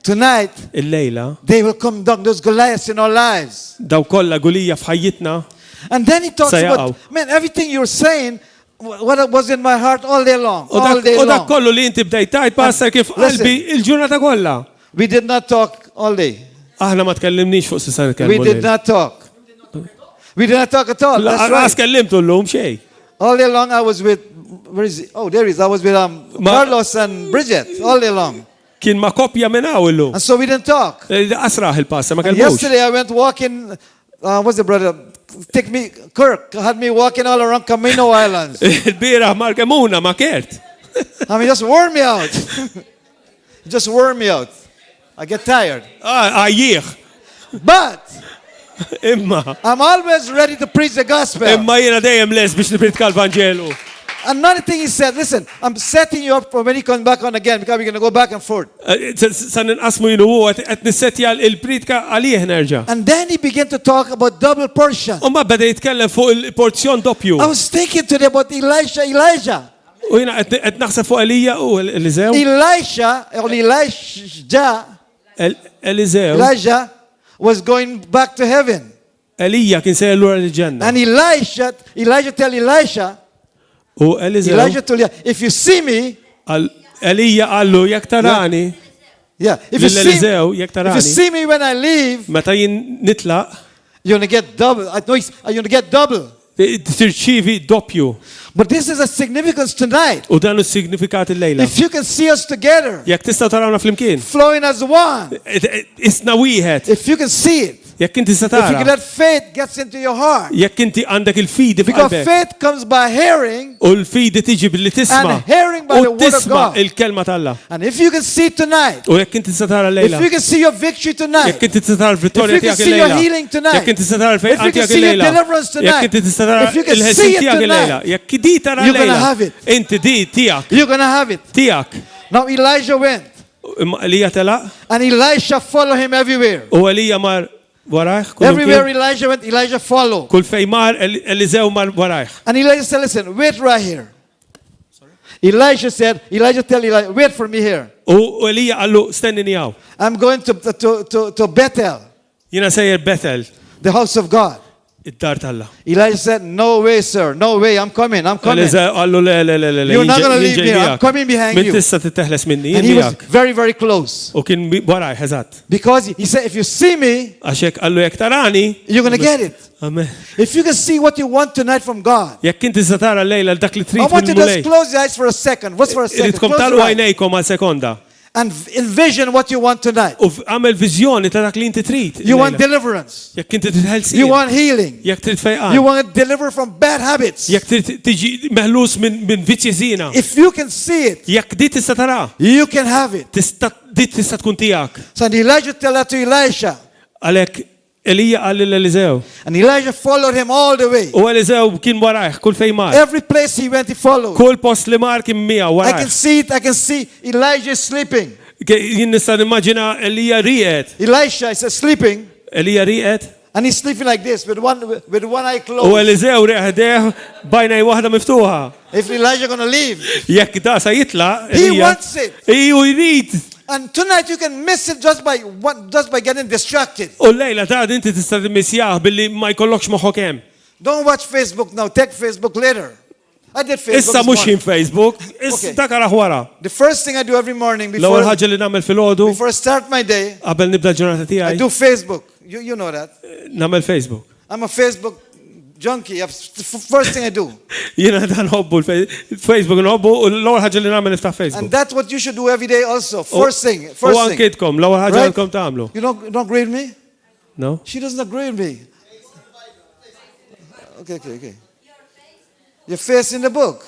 [SPEAKER 3] Tonight,
[SPEAKER 1] Il-lejla
[SPEAKER 3] they will come down, those Goliaths in our lives.
[SPEAKER 1] daw kollha Golija f'ħajjitna.
[SPEAKER 3] And then he talks
[SPEAKER 1] Sayaqaw.
[SPEAKER 3] about, man, everything you're saying, what was in my heart all day long. All day
[SPEAKER 1] U dak
[SPEAKER 3] long.
[SPEAKER 1] kollu li inti bdejtajt passa kif
[SPEAKER 3] Listen.
[SPEAKER 1] qalbi il-ġurnata kollha.
[SPEAKER 3] We did not talk all day.
[SPEAKER 1] Aħna ma tkellimniex fuq sisa
[SPEAKER 3] We
[SPEAKER 1] nitkellmu.
[SPEAKER 3] did not talk. We did not talk at all. That's
[SPEAKER 1] Għas
[SPEAKER 3] right.
[SPEAKER 1] kellimtu l-lum xej.
[SPEAKER 3] All day long I was with, where is he? Oh, there he is. I was with Carlos and Bridget all day long.
[SPEAKER 1] Kien ma kopja minn hawn illum.
[SPEAKER 3] And so we didn't talk.
[SPEAKER 1] Asraħ il-passa ma
[SPEAKER 3] And
[SPEAKER 1] kellmux.
[SPEAKER 3] yesterday I went walking, what's the brother? Kirk had me walking all around Camino Islands.
[SPEAKER 1] Il-bira Markemuna ma kert.
[SPEAKER 3] I mean, just wore me out. Just wore me out. I get tired.
[SPEAKER 1] Għajjieħ.
[SPEAKER 3] But
[SPEAKER 1] Imma.
[SPEAKER 3] I'm always ready to preach the gospel.
[SPEAKER 1] Imma jena dejjem les biex nipritka l-Vangelu.
[SPEAKER 3] Another thing he said, listen, I'm setting you up for when he comes back on again because we're going to go back and forth.
[SPEAKER 1] San inqasmu jinu u għet nissetja il-pritka għalih nerġa.
[SPEAKER 3] And then he began to talk about double portion.
[SPEAKER 1] Umma bada jitkellem fuq il-porzjon doppju.
[SPEAKER 3] I was thinking today about Elijah.
[SPEAKER 1] U jena għet naħseb fuq Elija u Elizew.
[SPEAKER 3] Elijah was going back to heaven.
[SPEAKER 1] Elija kien sejjer lura l-ġenna.
[SPEAKER 3] And Elijah tell Elisha,
[SPEAKER 1] U Elizew.
[SPEAKER 3] Elijah told you, if you see me,
[SPEAKER 1] Elija għallu jek tarani.
[SPEAKER 3] yeah, if
[SPEAKER 1] Lill-Elizew jek
[SPEAKER 3] you
[SPEAKER 1] tarani.
[SPEAKER 3] see me when I leave,
[SPEAKER 1] Meta jien nitlaq.
[SPEAKER 3] you're going to get double. I know you're going to get double.
[SPEAKER 1] Tirċivi doppju.
[SPEAKER 3] But this is a significance tonight.
[SPEAKER 1] U dan is-signifikat il-lejla.
[SPEAKER 3] If you can see us together,
[SPEAKER 1] Jekk tistgħu tarawna flimkien.
[SPEAKER 3] flowing as one,
[SPEAKER 1] Isna wieħed.
[SPEAKER 3] if you can see it,
[SPEAKER 1] Jekk inti se
[SPEAKER 3] if you
[SPEAKER 1] tara.
[SPEAKER 3] can let faith gets into your heart.
[SPEAKER 1] Jekk inti għandek il-fidi
[SPEAKER 3] Because
[SPEAKER 1] f'qalbek.
[SPEAKER 3] faith comes by hearing,
[SPEAKER 1] U l-fidi tiġi billi tisma'.
[SPEAKER 3] and hearing by the
[SPEAKER 1] U
[SPEAKER 3] word of
[SPEAKER 1] tisma'
[SPEAKER 3] God.
[SPEAKER 1] il-kelma tal-Alla.
[SPEAKER 3] And if you can see tonight,
[SPEAKER 1] U jekk inti se tara
[SPEAKER 3] if
[SPEAKER 1] lejla.
[SPEAKER 3] you can see your victory tonight,
[SPEAKER 1] Jekk inti se tara l-vittorja
[SPEAKER 3] if you can
[SPEAKER 1] tiegħek
[SPEAKER 3] see your
[SPEAKER 1] il-lejla.
[SPEAKER 3] healing tonight,
[SPEAKER 1] Jekk inti se tara
[SPEAKER 3] if you
[SPEAKER 1] l-fejqan
[SPEAKER 3] can
[SPEAKER 1] tiegħek
[SPEAKER 3] see your
[SPEAKER 1] il-lejla.
[SPEAKER 3] deliverance tonight,
[SPEAKER 1] Jekk inti se tara
[SPEAKER 3] if you can
[SPEAKER 1] il-ħelsin
[SPEAKER 3] see it
[SPEAKER 1] tiegħek il-lejla.
[SPEAKER 3] tonight,
[SPEAKER 1] Jekk di tara
[SPEAKER 3] you're gonna
[SPEAKER 1] lejla.
[SPEAKER 3] have it.
[SPEAKER 1] Inti di tiegħek.
[SPEAKER 3] you're going to have it.
[SPEAKER 1] Tiegħek.
[SPEAKER 3] Now Elijah went,
[SPEAKER 1] Imma Elija telaq.
[SPEAKER 3] and Elisha followed him everywhere.
[SPEAKER 1] U Elija mar warajh.
[SPEAKER 3] Everywhere Elijah went, Elijah followed.
[SPEAKER 1] Kull fej mar Elizew mar warajh.
[SPEAKER 3] And Elijah said, listen, wait right here. Elijah tell Elijah, wait for me here.
[SPEAKER 1] U Elija għallu stennini għaw.
[SPEAKER 3] I'm going to Bethel,
[SPEAKER 1] Jina sejjer Bethel,
[SPEAKER 3] the house of God.
[SPEAKER 1] id-dar tal-Alla.
[SPEAKER 3] Elijah said, no way, sir. No way. I'm coming.
[SPEAKER 1] Elizew għallu le.
[SPEAKER 3] You're not going to leave me. I'm coming behind
[SPEAKER 1] Min
[SPEAKER 3] you.
[SPEAKER 1] tista titteħles minni,
[SPEAKER 3] And
[SPEAKER 1] jien
[SPEAKER 3] he was
[SPEAKER 1] miegħek.
[SPEAKER 3] very, very close.
[SPEAKER 1] U kien warajh, eżatt.
[SPEAKER 3] Because he said, if you see me,
[SPEAKER 1] Għaxek għallu jek tarani.
[SPEAKER 3] you're going to get it.
[SPEAKER 1] Amen.
[SPEAKER 3] If you can see what you want tonight from God.
[SPEAKER 1] Jekk inti se tara lejla dak li
[SPEAKER 3] I
[SPEAKER 1] trid
[SPEAKER 3] want you
[SPEAKER 1] minn
[SPEAKER 3] to just
[SPEAKER 1] mulej.
[SPEAKER 3] close your eyes for a second. What's for a second?
[SPEAKER 1] Iridkom
[SPEAKER 3] Close
[SPEAKER 1] talu
[SPEAKER 3] your eyes.
[SPEAKER 1] għajnejkom għal sekonda.
[SPEAKER 3] And envision what you want tonight.
[SPEAKER 1] U għamel viżjoni ta' dak li inti trid.
[SPEAKER 3] You want deliverance.
[SPEAKER 1] Jekk inti trid ħelsin.
[SPEAKER 3] You want healing.
[SPEAKER 1] Jekk trid
[SPEAKER 3] You
[SPEAKER 1] fejqan.
[SPEAKER 3] want to deliver from bad habits.
[SPEAKER 1] Jekk trid tiġi meħlus minn viċċi żina.
[SPEAKER 3] If you can see it,
[SPEAKER 1] Jekk di tista' tara.
[SPEAKER 3] you can have it.
[SPEAKER 1] Di tista' tkun tiegħek.
[SPEAKER 3] So Elijah tell that to Elisha.
[SPEAKER 1] Għalhekk Elija qal l-Eliżew.
[SPEAKER 3] And Elijah followed him all the way.
[SPEAKER 1] U Eliżew kien warajh kull fejn mar.
[SPEAKER 3] Every place he went, he followed.
[SPEAKER 1] Kull post li mar kien miegħu
[SPEAKER 3] I can
[SPEAKER 1] warajh.
[SPEAKER 3] see it. I can see Elijah sleeping.
[SPEAKER 1] Jien nista' nimmaġina Elija riqet.
[SPEAKER 3] Elisha is sleeping,
[SPEAKER 1] Elija riqet.
[SPEAKER 3] and he's sleeping like this with one eye
[SPEAKER 1] U
[SPEAKER 3] closed.
[SPEAKER 1] Eliżew reħdeħ bajna waħda miftuħa.
[SPEAKER 3] If Elijah gonna leave,
[SPEAKER 1] Jekk da sa jitla,
[SPEAKER 3] he
[SPEAKER 1] Elija.
[SPEAKER 3] wants it.
[SPEAKER 1] Iju jrid.
[SPEAKER 3] And tonight you can miss it just by getting distracted.
[SPEAKER 1] U lejla ta' inti tista' timmissjaħ billi ma jkollokx moħħok hemm.
[SPEAKER 3] Don't watch Facebook now. Take Facebook later. I did Facebook.
[SPEAKER 1] Issa
[SPEAKER 3] this
[SPEAKER 1] mhux
[SPEAKER 3] morning.
[SPEAKER 1] jien Facebook,
[SPEAKER 3] Okay.
[SPEAKER 1] issa dak araħ wara.
[SPEAKER 3] The first thing I do every morning
[SPEAKER 1] L-ewwel ħaġa li nagħmel filgħodu
[SPEAKER 3] before I start my day,
[SPEAKER 1] qabel nibda l-ġurnata
[SPEAKER 3] I
[SPEAKER 1] tiegħi
[SPEAKER 3] do Facebook. You know that.
[SPEAKER 1] nagħmel Facebook.
[SPEAKER 3] I'm a Facebook junkie. That's the first thing I do.
[SPEAKER 1] Jiena dan nħobbu l-Facebook nħobbu u l-ewwel ħaġa li nagħmel niftaħ
[SPEAKER 3] And
[SPEAKER 1] Facebook.
[SPEAKER 3] that's what you should do every day also. First thing.
[SPEAKER 1] U
[SPEAKER 3] First
[SPEAKER 1] anke
[SPEAKER 3] thing.
[SPEAKER 1] idkom l-ewwel ħaġa
[SPEAKER 3] Right?
[SPEAKER 1] li tkom tagħmlu.
[SPEAKER 3] You don't agree with me?
[SPEAKER 1] No?
[SPEAKER 3] She doesn't agree with me. Okay. Your face in the book.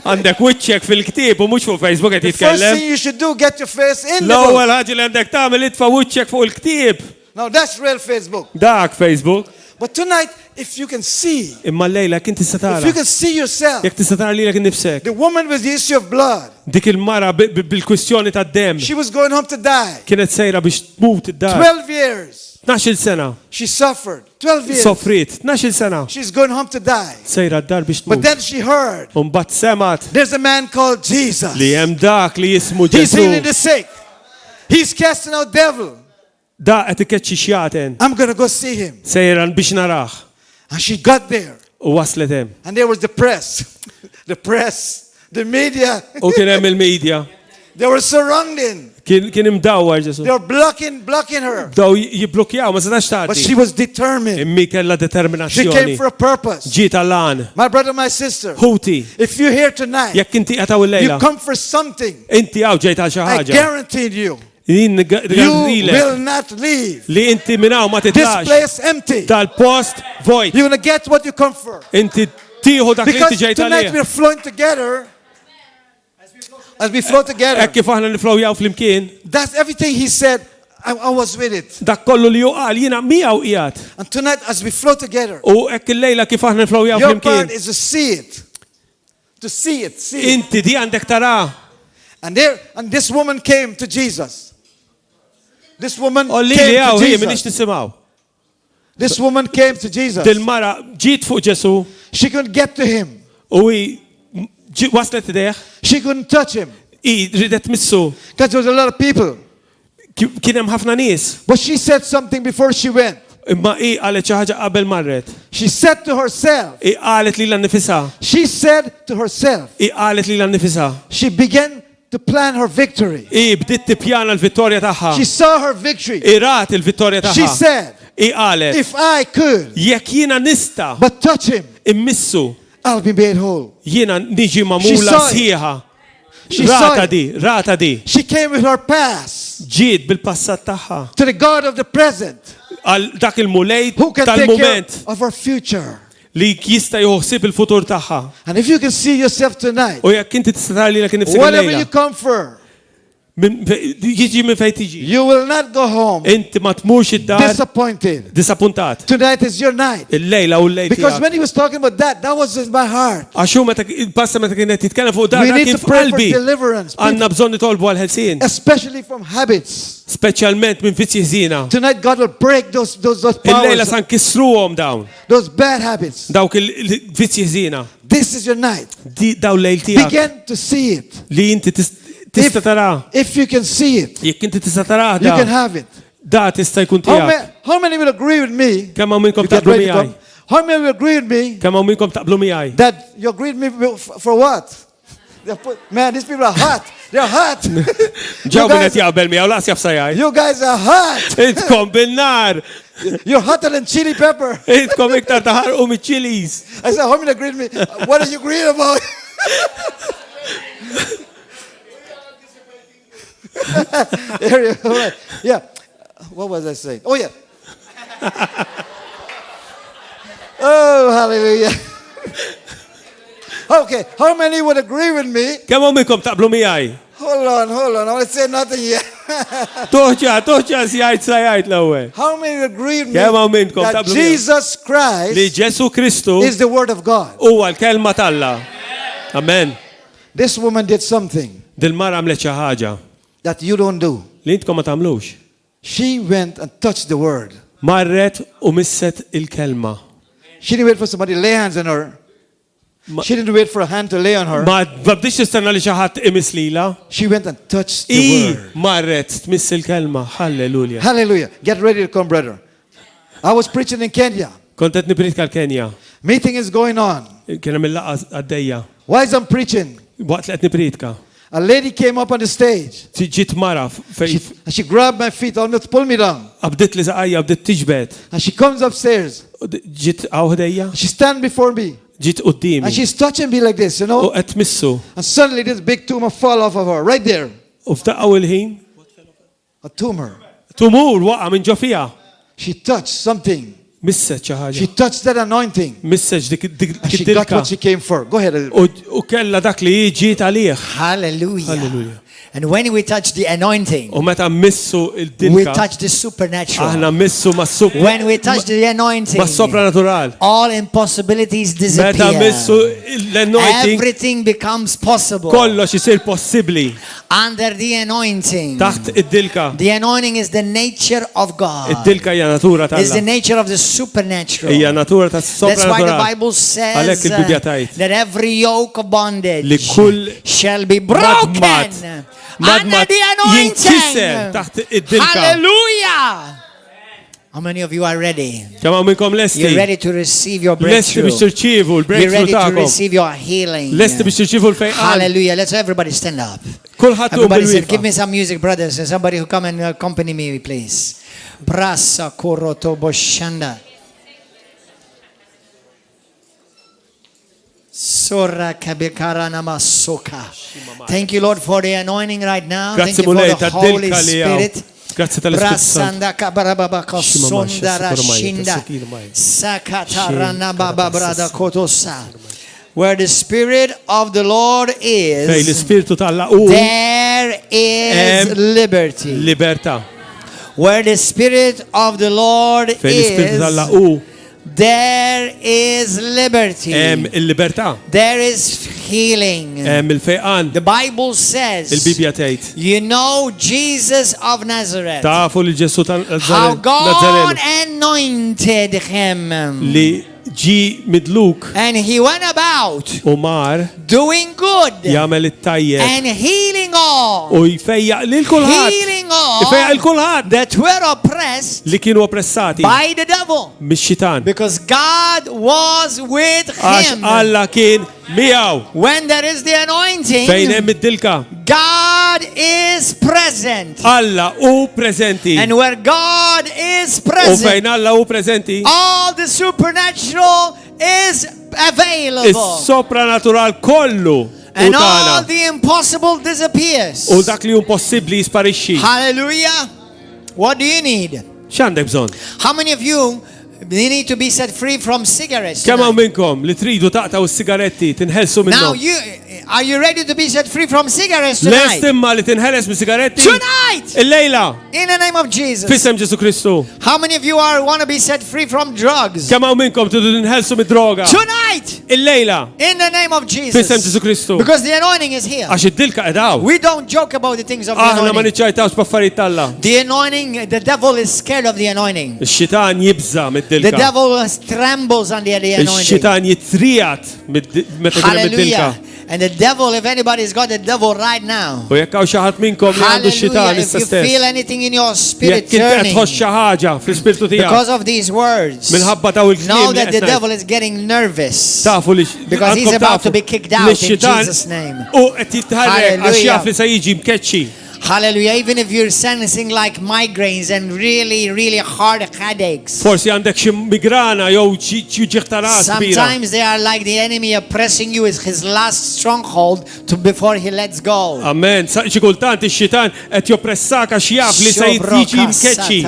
[SPEAKER 1] Għandek wiċċek fil-ktieb u mhux fuq Facebook qed
[SPEAKER 3] The first
[SPEAKER 1] jitkellem.
[SPEAKER 3] thing you should do, get your face in the book.
[SPEAKER 1] L-ewwel ħaġa li għandek tagħmel itfa' wiċċek fuq il-ktieb.
[SPEAKER 3] Now that's real Facebook.
[SPEAKER 1] Dak Facebook.
[SPEAKER 3] But tonight, if you can see,
[SPEAKER 1] Imma l-lejla kien tista'
[SPEAKER 3] if
[SPEAKER 1] tara.
[SPEAKER 3] you can see yourself,
[SPEAKER 1] Jekk tista' tara lilek innifsek.
[SPEAKER 3] the woman with the issue of blood,
[SPEAKER 1] Dik il-mara bil-kwistjoni tad-dem
[SPEAKER 3] she was going home to die.
[SPEAKER 1] kienet sejra biex tmut id-dar.
[SPEAKER 3] 12 years.
[SPEAKER 1] 12 sena.
[SPEAKER 3] She suffered. 12 years.
[SPEAKER 1] Sofrit. 12 sena.
[SPEAKER 3] She's going home to die.
[SPEAKER 1] Sejra d-dar biex
[SPEAKER 3] But
[SPEAKER 1] tmut.
[SPEAKER 3] then she heard
[SPEAKER 1] Umbat semat
[SPEAKER 3] there's a man called Jesus.
[SPEAKER 1] li hemm dak li jismu
[SPEAKER 3] He's healing
[SPEAKER 1] Ġesu.
[SPEAKER 3] the sick. He's casting out devil.
[SPEAKER 1] Da qed ikeċċi xjaten.
[SPEAKER 3] I'm going to go see him.
[SPEAKER 1] Sejra biex naraħ.
[SPEAKER 3] And she got there.
[SPEAKER 1] U waslet hemm.
[SPEAKER 3] And there was the press. The press. The media.
[SPEAKER 1] U kien hemm il-medja.
[SPEAKER 3] They were surrounding.
[SPEAKER 1] Kien imdawwar Ġesu.
[SPEAKER 3] They were blocking her.
[SPEAKER 1] Bdaw jibblukjaw ma setax
[SPEAKER 3] But
[SPEAKER 1] tgħaddi.
[SPEAKER 3] she was determined.
[SPEAKER 1] Immi kellha
[SPEAKER 3] She came
[SPEAKER 1] determinazzjoni.
[SPEAKER 3] for a purpose.
[SPEAKER 1] Ġiet għall-għan.
[SPEAKER 3] My brother, my sister,
[SPEAKER 1] Ħuti.
[SPEAKER 3] if you're here tonight,
[SPEAKER 1] Jekk inti qed hawn
[SPEAKER 3] you
[SPEAKER 1] il-lejla.
[SPEAKER 3] come for something.
[SPEAKER 1] Inti hawn ġejt għal xi
[SPEAKER 3] I
[SPEAKER 1] ħaġa.
[SPEAKER 3] guarantee you,
[SPEAKER 1] Jien
[SPEAKER 3] you
[SPEAKER 1] garantilek
[SPEAKER 3] will not leave
[SPEAKER 1] li inti minn hawn ma
[SPEAKER 3] this
[SPEAKER 1] titlax
[SPEAKER 3] place empty.
[SPEAKER 1] tal-post vojt.
[SPEAKER 3] You're going to get what you come for.
[SPEAKER 1] Inti tieħu dak li
[SPEAKER 3] Because
[SPEAKER 1] inti ġejt
[SPEAKER 3] tonight
[SPEAKER 1] għalih.
[SPEAKER 3] we're flowing together. As we flow together,
[SPEAKER 1] Hekk kif aħna niflowjaw flimkien,
[SPEAKER 3] that's everything he said. I was with it.
[SPEAKER 1] dak kollu li juqal jiena miegħu qiegħed.
[SPEAKER 3] And tonight, as we flow together,
[SPEAKER 1] U hekk il-lejla kif aħna niflowjaw
[SPEAKER 3] your part
[SPEAKER 1] flimkien.
[SPEAKER 3] is to see it. To see it. See it.
[SPEAKER 1] Inti di għandek tara.
[SPEAKER 3] And this woman came to Jesus. This woman
[SPEAKER 1] U li
[SPEAKER 3] came
[SPEAKER 1] li hawn
[SPEAKER 3] to
[SPEAKER 1] hija minix
[SPEAKER 3] Jesus.
[SPEAKER 1] nisimgħu.
[SPEAKER 3] This woman came to Jesus.
[SPEAKER 1] Dil-mara ġiet fuq Ġesu
[SPEAKER 3] She couldn't get to him.
[SPEAKER 1] u waslet ideħ.
[SPEAKER 3] She couldn't touch him
[SPEAKER 1] I ridet missu.
[SPEAKER 3] because there was a lot of people.
[SPEAKER 1] Kien hemm ħafna nies.
[SPEAKER 3] But she said something before she went.
[SPEAKER 1] Imma i qalet xi ħaġa qabel marret.
[SPEAKER 3] She said to herself,
[SPEAKER 1] I qalet lilha nnifisha.
[SPEAKER 3] she said to herself,
[SPEAKER 1] I qalet lilha nnifisha.
[SPEAKER 3] she began to plan her victory.
[SPEAKER 1] I bdiet tippjana l-vittorja tagħha.
[SPEAKER 3] She saw her victory.
[SPEAKER 1] I rat il-vittorja
[SPEAKER 3] She
[SPEAKER 1] tagħha.
[SPEAKER 3] said,
[SPEAKER 1] I qalet
[SPEAKER 3] if I could
[SPEAKER 1] jekk jiena nista'
[SPEAKER 3] but touch him,
[SPEAKER 1] immissu
[SPEAKER 3] I'll be made whole.
[SPEAKER 1] jiena niġi
[SPEAKER 3] She
[SPEAKER 1] magħmula
[SPEAKER 3] saw it.
[SPEAKER 1] sħiħa.
[SPEAKER 3] She saw
[SPEAKER 1] Rata
[SPEAKER 3] it.
[SPEAKER 1] di, rata di.
[SPEAKER 3] She came with her past
[SPEAKER 1] Ġiet bil-passat tagħha
[SPEAKER 3] to the God of the present
[SPEAKER 1] għal dak il-mulejt
[SPEAKER 3] who can take care
[SPEAKER 1] tal-mument
[SPEAKER 3] of her future.
[SPEAKER 1] li jista' joħsib il-futur tagħha.
[SPEAKER 3] And if you can see yourself tonight,
[SPEAKER 1] U jekk inti tista' tara lilek innifsek
[SPEAKER 3] whatever you
[SPEAKER 1] il-lejla.
[SPEAKER 3] come for,
[SPEAKER 1] Jiġi minn fejn tiġi.
[SPEAKER 3] you will not go home
[SPEAKER 1] Inti ma tmurx id-dar
[SPEAKER 3] disappointed.
[SPEAKER 1] disappuntat.
[SPEAKER 3] Tonight is your night.
[SPEAKER 1] Il-lejla u l-lejl
[SPEAKER 3] Because
[SPEAKER 1] tiegħek.
[SPEAKER 3] when he was talking about that was in my heart.
[SPEAKER 1] Għaxu meta il-pasta meta kienet titkellem fuq
[SPEAKER 3] We
[SPEAKER 1] dar
[SPEAKER 3] need
[SPEAKER 1] kien
[SPEAKER 3] to pray for
[SPEAKER 1] f'qalbi.
[SPEAKER 3] deliverance,
[SPEAKER 1] Għandna bżonn nitolbu għal ħelsien,
[SPEAKER 3] especially from habits.
[SPEAKER 1] speċjalment minn vizzi ħżina.
[SPEAKER 3] Tonight God will break those
[SPEAKER 1] Il-lejla
[SPEAKER 3] powers,
[SPEAKER 1] san kissruhom dawn,
[SPEAKER 3] those bad habits.
[SPEAKER 1] dawk il-vizzi ħżina.
[SPEAKER 3] This is your night.
[SPEAKER 1] Daw lejl tiegħek
[SPEAKER 3] Begin to see it.
[SPEAKER 1] li inti tista' tara.
[SPEAKER 3] If you can see it,
[SPEAKER 1] Jekk inti tista' tara
[SPEAKER 3] you can
[SPEAKER 1] da,
[SPEAKER 3] have it.
[SPEAKER 1] da tista' jkun tiegħek.
[SPEAKER 3] How many will agree with me?
[SPEAKER 1] Kemm hawn minnkom
[SPEAKER 3] You get
[SPEAKER 1] taqblu
[SPEAKER 3] ready to
[SPEAKER 1] miegħi?
[SPEAKER 3] come. How many will agree with me
[SPEAKER 1] Kemm hawn minnkom taqblu miegħi?
[SPEAKER 3] that you agree with me for what? Man, these people are hot. They're hot.
[SPEAKER 1] Ġew min qed jaqbel miegħu laqas jaf sajaj.
[SPEAKER 3] You guys are hot.
[SPEAKER 1] Intkom bin-nar,
[SPEAKER 3] You're hotter than chili pepper.
[SPEAKER 1] intkom iktar taħarqu miċ-Chilis.
[SPEAKER 3] I said, how many agree with me? What are you agreeing about? There you go. Right. Yeah. What was I saying? Oh, yeah. Oh, hallelujah. Okay. How many would agree with me?
[SPEAKER 1] Kemm hawn minnkom taqblu miegħi?
[SPEAKER 3] Hold on. I want to say nothing yet.
[SPEAKER 1] Toħġa si għajt sa jgħajt l-ewwel.
[SPEAKER 3] How many agree with me
[SPEAKER 1] Kemm hawn minnkom
[SPEAKER 3] that
[SPEAKER 1] tablu miegħi?
[SPEAKER 3] Jesus
[SPEAKER 1] Li
[SPEAKER 3] Christ
[SPEAKER 1] Ġesu Kristu
[SPEAKER 3] is the Word of God?
[SPEAKER 1] huwa l-kelma talla. Amen.
[SPEAKER 3] This woman did something
[SPEAKER 1] Dil-mara għamlet xi ħaġa
[SPEAKER 3] that you don't do.
[SPEAKER 1] li intkom ma tagħmlux.
[SPEAKER 3] She went and touched the Word.
[SPEAKER 1] Marret u misset il-kelma.
[SPEAKER 3] She didn't wait for somebody to lay hands on her. She didn't wait for a hand to lay on her.
[SPEAKER 1] Ma bdix tistenna li xi ħadd imis lila.
[SPEAKER 3] She went and touched the
[SPEAKER 1] I
[SPEAKER 3] Word.
[SPEAKER 1] marret tmiss il-kelma. Halleluja.
[SPEAKER 3] Hallelujah. Get ready to come, brother. I was preaching in Kenya.
[SPEAKER 1] Kont qed nipritka l-Kenja.
[SPEAKER 3] Meeting is going on.
[SPEAKER 1] Kien hemm il-laqgħa għaddejja.
[SPEAKER 3] While I'm preaching,
[SPEAKER 1] Waqt li qed nipritka.
[SPEAKER 3] a lady came up on the stage.
[SPEAKER 1] Ġiet mara fejn
[SPEAKER 3] And she grabbed my feet, almost pulled me down.
[SPEAKER 1] qabdet li saqajja bdiet tiġbed.
[SPEAKER 3] And she comes upstairs.
[SPEAKER 1] Ġiet għawdejja.
[SPEAKER 3] She stands before me.
[SPEAKER 1] Ġiet qudiemi.
[SPEAKER 3] And she's touching me like this, you
[SPEAKER 1] U
[SPEAKER 3] know.
[SPEAKER 1] qed missu.
[SPEAKER 3] And suddenly this big tumor fall off of her, right there.
[SPEAKER 1] U f'daqqa il-ħin.
[SPEAKER 3] A tumor.
[SPEAKER 1] Tumur waqa' minn ġo fiha.
[SPEAKER 3] She touched something.
[SPEAKER 1] Misset xi
[SPEAKER 3] She
[SPEAKER 1] ħaġa.
[SPEAKER 3] touched that anointing.
[SPEAKER 1] Misset dik
[SPEAKER 3] And she got
[SPEAKER 1] id-dilka.
[SPEAKER 3] what she came for. Go ahead.
[SPEAKER 1] U kella dak li ġiet għalih.
[SPEAKER 2] Hallelujah.
[SPEAKER 1] Hallelujah.
[SPEAKER 2] And when we touch the anointing,
[SPEAKER 1] U meta missu
[SPEAKER 2] we
[SPEAKER 1] il-dilka.
[SPEAKER 2] touch the supernatural.
[SPEAKER 1] Aħna missu
[SPEAKER 2] When we touch the anointing,
[SPEAKER 1] ma' sopranatural.
[SPEAKER 2] all impossibilities
[SPEAKER 1] Meta missu
[SPEAKER 2] disappear.
[SPEAKER 1] l-anointing
[SPEAKER 2] Everything becomes possible
[SPEAKER 1] kollox isir possibbli
[SPEAKER 2] under the anointing.
[SPEAKER 1] taħt id-dilka.
[SPEAKER 2] The anointing is the nature of God.
[SPEAKER 1] Id-dilka hija natura
[SPEAKER 2] It's the
[SPEAKER 1] tal-la.
[SPEAKER 2] nature of the supernatural.
[SPEAKER 1] Hija natura tas
[SPEAKER 2] That's why the
[SPEAKER 1] sopranatural.
[SPEAKER 2] Bible says
[SPEAKER 1] Għalhekk il-Bibja tgħid
[SPEAKER 2] that every yoke of
[SPEAKER 1] li
[SPEAKER 2] bondage
[SPEAKER 1] kull
[SPEAKER 2] shall be broken under the
[SPEAKER 1] jinkiser
[SPEAKER 2] anointing.
[SPEAKER 1] taħt id-dilka.
[SPEAKER 2] Hallelujah. How many of you are ready?
[SPEAKER 1] Kemm hawn minnkom lesti?
[SPEAKER 2] You're ready to receive your
[SPEAKER 1] Lesti
[SPEAKER 2] breakthrough.
[SPEAKER 1] biex tirċievu
[SPEAKER 2] You're
[SPEAKER 1] l-breakthrough
[SPEAKER 2] ready to
[SPEAKER 1] tagħkom.
[SPEAKER 2] receive your healing.
[SPEAKER 1] Lesti biex tirċievu l-fejqan.
[SPEAKER 2] Hallelujah. Let's everybody stand up.
[SPEAKER 1] Kulħadd hu
[SPEAKER 2] Everybody said, give
[SPEAKER 1] bil-wieqfa.
[SPEAKER 2] me some music, brothers. And somebody who come and accompany me, please. Brasa koroto boshanda. Sora kabikara namasoka. Thank you, Lord, for the anointing right now. Thank
[SPEAKER 1] Grazzi
[SPEAKER 2] you for
[SPEAKER 1] mulej
[SPEAKER 2] the Holy
[SPEAKER 1] tad-dilka li hawn.
[SPEAKER 2] Spirit.
[SPEAKER 1] Grazzi tal-Ispiritu Sant.
[SPEAKER 2] Brasanda kabarababa
[SPEAKER 1] Shima
[SPEAKER 2] kosonda
[SPEAKER 1] masha, sakura maya,
[SPEAKER 2] rashinda.
[SPEAKER 1] tasakina maya.
[SPEAKER 2] Sakatarana baba brada kotosa. Where the Spirit of the Lord
[SPEAKER 1] Fej
[SPEAKER 2] is,
[SPEAKER 1] l-Ispiritu tal-la u
[SPEAKER 2] there is liberty.
[SPEAKER 1] libertà.
[SPEAKER 2] Where the Spirit of the Lord
[SPEAKER 1] Fej l-Ispiritu tal-la
[SPEAKER 2] is,
[SPEAKER 1] u
[SPEAKER 2] there is liberty.
[SPEAKER 1] hemm il-libertà.
[SPEAKER 2] There is healing.
[SPEAKER 1] Hemm il-fejqan.
[SPEAKER 2] The Bible says,
[SPEAKER 1] Il-Bibja tgħid.
[SPEAKER 2] you know Jesus of Nazareth,
[SPEAKER 1] Tafu li Ġesu
[SPEAKER 2] how God
[SPEAKER 1] tal-Nazzarenu
[SPEAKER 2] anointed him.
[SPEAKER 1] li ġi midluk
[SPEAKER 2] And he went about
[SPEAKER 1] u mar
[SPEAKER 2] doing good
[SPEAKER 1] jagħmel it-tajjeb
[SPEAKER 2] and healing all.
[SPEAKER 1] u jfejjaq lil kulħadd.
[SPEAKER 2] Healing all
[SPEAKER 1] Jfejjaq il kulħadd
[SPEAKER 2] that were oppressed
[SPEAKER 1] li kienu oppressati
[SPEAKER 2] by the devil.
[SPEAKER 1] mix-xitan.
[SPEAKER 2] Because God was with
[SPEAKER 1] Għax
[SPEAKER 2] him.
[SPEAKER 1] Alla kien miegħu.
[SPEAKER 2] When there is the
[SPEAKER 1] Fejn
[SPEAKER 2] anointing,
[SPEAKER 1] hemm id-dilka.
[SPEAKER 2] God is present.
[SPEAKER 1] Alla hu preżenti.
[SPEAKER 2] And where God is
[SPEAKER 1] U
[SPEAKER 2] present,
[SPEAKER 1] fejn Alla hu preżenti,
[SPEAKER 2] all the supernatural is available.
[SPEAKER 1] is-sopranatural kollu u
[SPEAKER 2] And all
[SPEAKER 1] tagħna.
[SPEAKER 2] the impossible disappears.
[SPEAKER 1] U dak li hu impossibbli jisparixxi.
[SPEAKER 2] Hallelujah. What do you need?
[SPEAKER 1] X'għandek bżonn?
[SPEAKER 2] How many of you need to be set free from cigarettes
[SPEAKER 1] Kemm hawn
[SPEAKER 2] tonight?
[SPEAKER 1] minnkom li tridu taqtaw is-sigaretti tinħelsu
[SPEAKER 2] Now
[SPEAKER 1] minnhom?
[SPEAKER 2] are you ready to be set free from cigarettes tonight?
[SPEAKER 1] Lest imma li tinħeles mis-sigaretti?
[SPEAKER 2] Tonight!
[SPEAKER 1] Il-lejla,
[SPEAKER 2] In the name of Jesus.
[SPEAKER 1] fissem Ġesu Kristu.
[SPEAKER 2] How many of you want to be set free from drugs?
[SPEAKER 1] Kemm hawn minnkom tridu tinħelsu mid-droga?
[SPEAKER 2] Tonight!
[SPEAKER 1] Il-lejla,
[SPEAKER 2] In the name of
[SPEAKER 1] fissem Ġesu
[SPEAKER 2] Jesus.
[SPEAKER 1] Kristu.
[SPEAKER 2] Because the anointing is here.
[SPEAKER 1] Għax id-dilka qedaw.
[SPEAKER 2] We don't joke about the things of the
[SPEAKER 1] Aħna ma
[SPEAKER 2] anointing.
[SPEAKER 1] niċċajtawx b'affarijiet Alla.
[SPEAKER 2] The anointing, the devil is scared of the anointing.
[SPEAKER 1] Ix-xitan jibża
[SPEAKER 2] The
[SPEAKER 1] mid-dilka.
[SPEAKER 2] devil trembles under the anointing.
[SPEAKER 1] Ix-xitan jitrijat meta kien hemm id-dilka.
[SPEAKER 2] Hallelujah. And the devil, if anybody's got the devil right now,
[SPEAKER 1] U jekk hawn xi ħadd minnkom li għandu x-xitan
[SPEAKER 2] hallelujah,
[SPEAKER 1] issa
[SPEAKER 2] if you feel
[SPEAKER 1] stess.
[SPEAKER 2] anything in your spirit
[SPEAKER 1] Jekk inti qed
[SPEAKER 2] turning
[SPEAKER 1] tħoss xi ħaġa fl-ispirtu tiegħek
[SPEAKER 2] because of these words,
[SPEAKER 1] minħabba daw il-kliem
[SPEAKER 2] know
[SPEAKER 1] li
[SPEAKER 2] that the
[SPEAKER 1] qed ngħid.
[SPEAKER 2] devil is getting nervous.
[SPEAKER 1] Tafu li
[SPEAKER 2] Because he's
[SPEAKER 1] għandkom
[SPEAKER 2] about
[SPEAKER 1] tafu
[SPEAKER 2] to be kicked out
[SPEAKER 1] li
[SPEAKER 2] in
[SPEAKER 1] x-xitan
[SPEAKER 2] Jesus' name.
[SPEAKER 1] U qed jitħarrek għax
[SPEAKER 2] Hallelujah.
[SPEAKER 1] jaf li se jiġi mkeċċi.
[SPEAKER 2] Hallelujah. Even if you're sensing like migraines and really, really hard headaches,
[SPEAKER 1] Forsi għandek xi migrana jew ġieħ ta' ras kbira.
[SPEAKER 2] sometimes they are like the enemy oppressing you is his last stronghold before he lets go.
[SPEAKER 1] Amen. Xi kultant ix-xitan qed joppressaka xi jaf li se jiġi mkeċċi.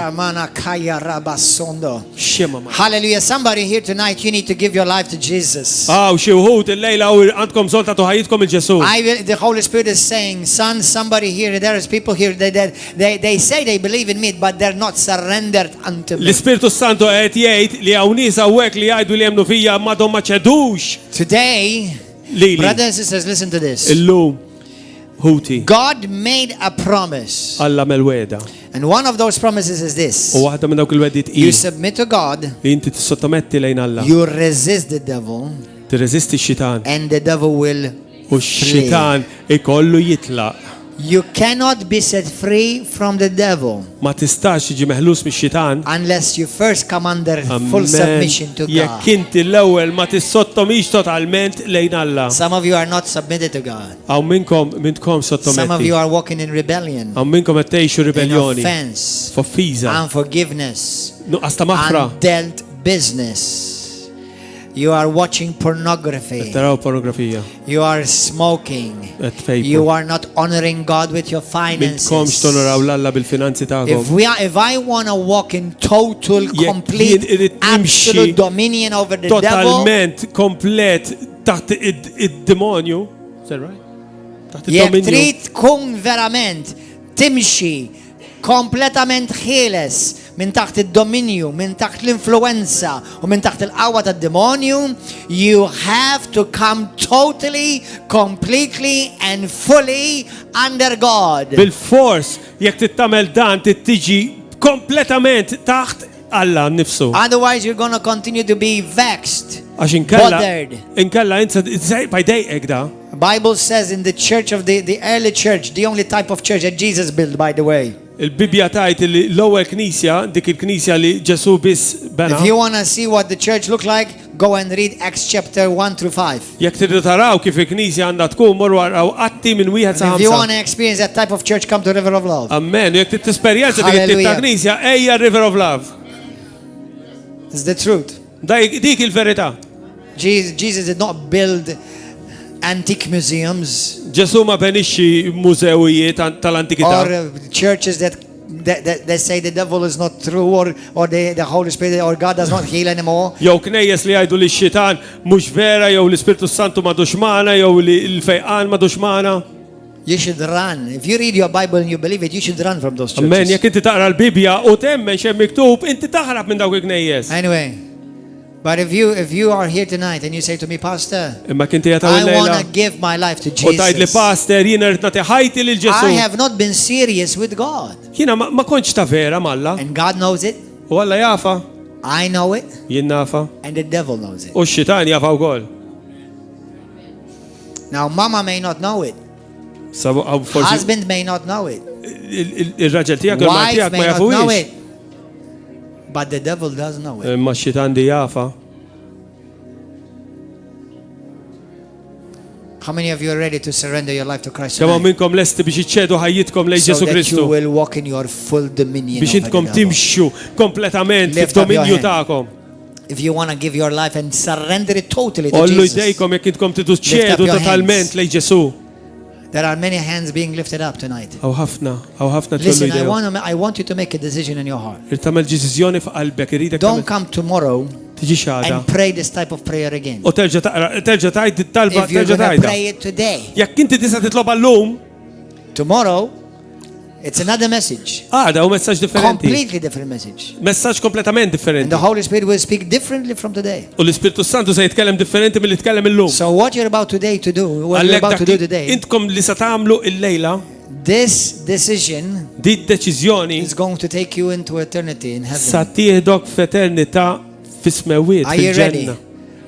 [SPEAKER 1] Xema ma.
[SPEAKER 2] Hallelujah. Somebody here tonight, you need to give your life to Jesus.
[SPEAKER 1] Aw xi wħud il-lejla u għandkom bżonn tagħtu ħajjitkom il-Ġesu.
[SPEAKER 2] The Holy Spirit is saying, son, somebody here, there is people here they say they believe in me, but they're not surrendered unto me.
[SPEAKER 1] L-Ispirtu Santu qed jgħid li hawn nies hawnhekk li jgħidu li jemmnu fija m'għadhom ma ċedux
[SPEAKER 2] Today,
[SPEAKER 1] lili.
[SPEAKER 2] brothers and sisters, listen to this.
[SPEAKER 1] Illum ħuti
[SPEAKER 2] God made a promise,
[SPEAKER 1] Alla mel-weda.
[SPEAKER 2] and one of those promises is this:
[SPEAKER 1] U waħda minn dawk il-wedit
[SPEAKER 2] you submit to God,
[SPEAKER 1] li inti tissottometti lejn Alla.
[SPEAKER 2] you resist the devil,
[SPEAKER 1] Tirreżisti x-xitan
[SPEAKER 2] and the devil will
[SPEAKER 1] u x-xitan ikollu jitlaq.
[SPEAKER 2] You cannot be set free from the devil
[SPEAKER 1] Ma tistax tiġi meħlus mix-xitan
[SPEAKER 2] unless you first come under full submission to
[SPEAKER 1] jekk
[SPEAKER 2] God.
[SPEAKER 1] inti l-ewwel ma tissottomix totalment lejn Alla.
[SPEAKER 2] Some of you are not submitted to God.
[SPEAKER 1] Hawn minnkom
[SPEAKER 2] Some of
[SPEAKER 1] sottometti.
[SPEAKER 2] you are walking in rebellion,
[SPEAKER 1] Hawn minnkom qed tgħixu
[SPEAKER 2] in
[SPEAKER 1] ribellioni,
[SPEAKER 2] offense,
[SPEAKER 1] f'offiża,
[SPEAKER 2] unforgiveness,
[SPEAKER 1] nuqqas ta' maħfra.
[SPEAKER 2] undealt business. You are watching pornography.
[SPEAKER 1] Taraw pornografija.
[SPEAKER 2] You are smoking.
[SPEAKER 1] Qed tfejpu.
[SPEAKER 2] You are not honoring God with your
[SPEAKER 1] Minnkomx
[SPEAKER 2] finances.
[SPEAKER 1] tonoraw l-Alla bil-finanzi tagħkom.
[SPEAKER 2] If I want to walk in total,
[SPEAKER 1] Jekk
[SPEAKER 2] complete,
[SPEAKER 1] jien irid nimxi
[SPEAKER 2] absolute dominion over the devil,
[SPEAKER 1] Totalment komplet taħt id-demonju. Is that right? Taħt
[SPEAKER 2] jekk
[SPEAKER 1] id-dominju.
[SPEAKER 2] trid tkun verament timxi kompletament ħieles minn taħt id-dominju, minn taħt l-influenza u minn taħt il-qawwa tad-demonju, you have to come totally, completely and fully under God.
[SPEAKER 1] Bil-fors, jekk tittamel dan tiġi kompletament taħt Alla nnifsu.
[SPEAKER 2] Otherwise you're going to continue to be vexed,
[SPEAKER 1] Għax
[SPEAKER 2] bothered.
[SPEAKER 1] inkella insa bajdejqek da.
[SPEAKER 2] The Bible says in the church of the early church, the only type of church that Jesus built, by the way.
[SPEAKER 1] Il-Bibja tajt li l-ewwel knisja, dik il-knisja li Ġesu biss bena.
[SPEAKER 2] If you want to see what the church looked like, go and read Acts chapter 1 through 5.
[SPEAKER 1] Jekk tridu taraw kif il-knisja għandha tkun morru waraw atti minn wieħed sa
[SPEAKER 2] And if you want
[SPEAKER 1] ħamsa.
[SPEAKER 2] to experience that type of church, come to River of Love.
[SPEAKER 1] Amen. Jekk trid tesperjenza dik it-tip ta'
[SPEAKER 2] Hallelujah.
[SPEAKER 1] knisja, ejja River of Love.
[SPEAKER 2] It's the truth.
[SPEAKER 1] Dik il-verità.
[SPEAKER 2] Jesus did not build antique museums
[SPEAKER 1] Ġesu ma benixxi mużewijiet tal-antikità.
[SPEAKER 2] or churches that say the devil is not true, or the Holy Spirit or God does not heal anymore.
[SPEAKER 1] Jew knejjes li jgħidu li x-xitan mhux vera, jew l-Ispirtu Santu m'għadux magħna, jew li l-fejqan m'għadux magħna.
[SPEAKER 2] You should run. If you read your Bible and you believe it, you should run from those
[SPEAKER 1] Amen.
[SPEAKER 2] churches.
[SPEAKER 1] Jekk inti taqra l-Bibja u temmen xemm miktub, inti taħrab minn dawk il-knejjes.
[SPEAKER 2] Anyway, but if you are here tonight and you say to me, Pastor,
[SPEAKER 1] Imma kinti jataw
[SPEAKER 2] I want
[SPEAKER 1] il-lejla
[SPEAKER 2] to give my life to
[SPEAKER 1] u tajt li
[SPEAKER 2] Jesus,
[SPEAKER 1] pastor jiena rrid nagħti ħajti lil
[SPEAKER 2] I
[SPEAKER 1] Ġesu.
[SPEAKER 2] have not been serious with God.
[SPEAKER 1] Jiena ma kontx ta' vera malla.
[SPEAKER 2] And God knows it,
[SPEAKER 1] U Alla jafa,
[SPEAKER 2] I know it,
[SPEAKER 1] jien nafa,
[SPEAKER 2] and the devil knows it.
[SPEAKER 1] u x-xitan jafa wkoll.
[SPEAKER 2] Now, mama may not know it.
[SPEAKER 1] Sabu għaw forsi
[SPEAKER 2] Husband may not know it.
[SPEAKER 1] il-raġel tiegħek il-mar
[SPEAKER 2] Wife
[SPEAKER 1] tiegħek
[SPEAKER 2] may
[SPEAKER 1] ma
[SPEAKER 2] not know
[SPEAKER 1] jafuwix.
[SPEAKER 2] it. But the devil does know it.
[SPEAKER 1] Imma x-xitan di jafa.
[SPEAKER 2] How many of you are ready to surrender your life to Christ
[SPEAKER 1] Kemm
[SPEAKER 2] tonight?
[SPEAKER 1] minnkom lesti biex iċċedu ħajjitkom lejn
[SPEAKER 2] So
[SPEAKER 1] Ġesu
[SPEAKER 2] that you
[SPEAKER 1] Kristu.
[SPEAKER 2] will walk in your full dominion
[SPEAKER 1] Biex
[SPEAKER 2] over
[SPEAKER 1] intkom
[SPEAKER 2] the devil.
[SPEAKER 1] timxu kompletament
[SPEAKER 2] Lift up your
[SPEAKER 1] fid-dominju
[SPEAKER 2] hand.
[SPEAKER 1] tagħkom.
[SPEAKER 2] If you want to give your life and surrender it totally to
[SPEAKER 1] Ollu
[SPEAKER 2] Jesus.
[SPEAKER 1] jdejkom jekk intkom tidu
[SPEAKER 2] Lift
[SPEAKER 1] ċedu
[SPEAKER 2] up your
[SPEAKER 1] totalment
[SPEAKER 2] hands.
[SPEAKER 1] lejn Ġesu.
[SPEAKER 2] There are many hands being lifted up tonight.
[SPEAKER 1] Għaw ħafna tollu
[SPEAKER 2] Listen,
[SPEAKER 1] jdejhom.
[SPEAKER 2] I want you to make a decision in your heart.
[SPEAKER 1] Irid tagħmel deċiżjoni f'qalbek, iridek
[SPEAKER 2] Don't
[SPEAKER 1] tagħmel
[SPEAKER 2] come tomorrow
[SPEAKER 1] tiġi xada.
[SPEAKER 2] and pray this type of prayer again.
[SPEAKER 1] U terġa' tgħid it-talba,
[SPEAKER 2] If you're
[SPEAKER 1] terġa'
[SPEAKER 2] going to
[SPEAKER 1] tgħidha.
[SPEAKER 2] pray it today,
[SPEAKER 1] Jekk inti tista' titlob llum,
[SPEAKER 2] tomorrow, it's another message.
[SPEAKER 1] għada hu messaġġ differenti.
[SPEAKER 2] Completely different message.
[SPEAKER 1] Messaġġ kompletament
[SPEAKER 2] And
[SPEAKER 1] differenti.
[SPEAKER 2] the Holy Spirit will speak differently from today.
[SPEAKER 1] U l-Ispirtu Santu se jitkellem differenti milli jitkellem illum.
[SPEAKER 2] So what you're about today to do, what you're
[SPEAKER 1] Għallek
[SPEAKER 2] about to do today,
[SPEAKER 1] intkom li se tagħmlu il-lejla,
[SPEAKER 2] this decision
[SPEAKER 1] di deċiżjoni
[SPEAKER 2] is going to take you into eternity in
[SPEAKER 1] sa
[SPEAKER 2] heaven.
[SPEAKER 1] tieħdok f'eternità fis-smewiet
[SPEAKER 2] Are you ready?
[SPEAKER 1] fil-ġenna.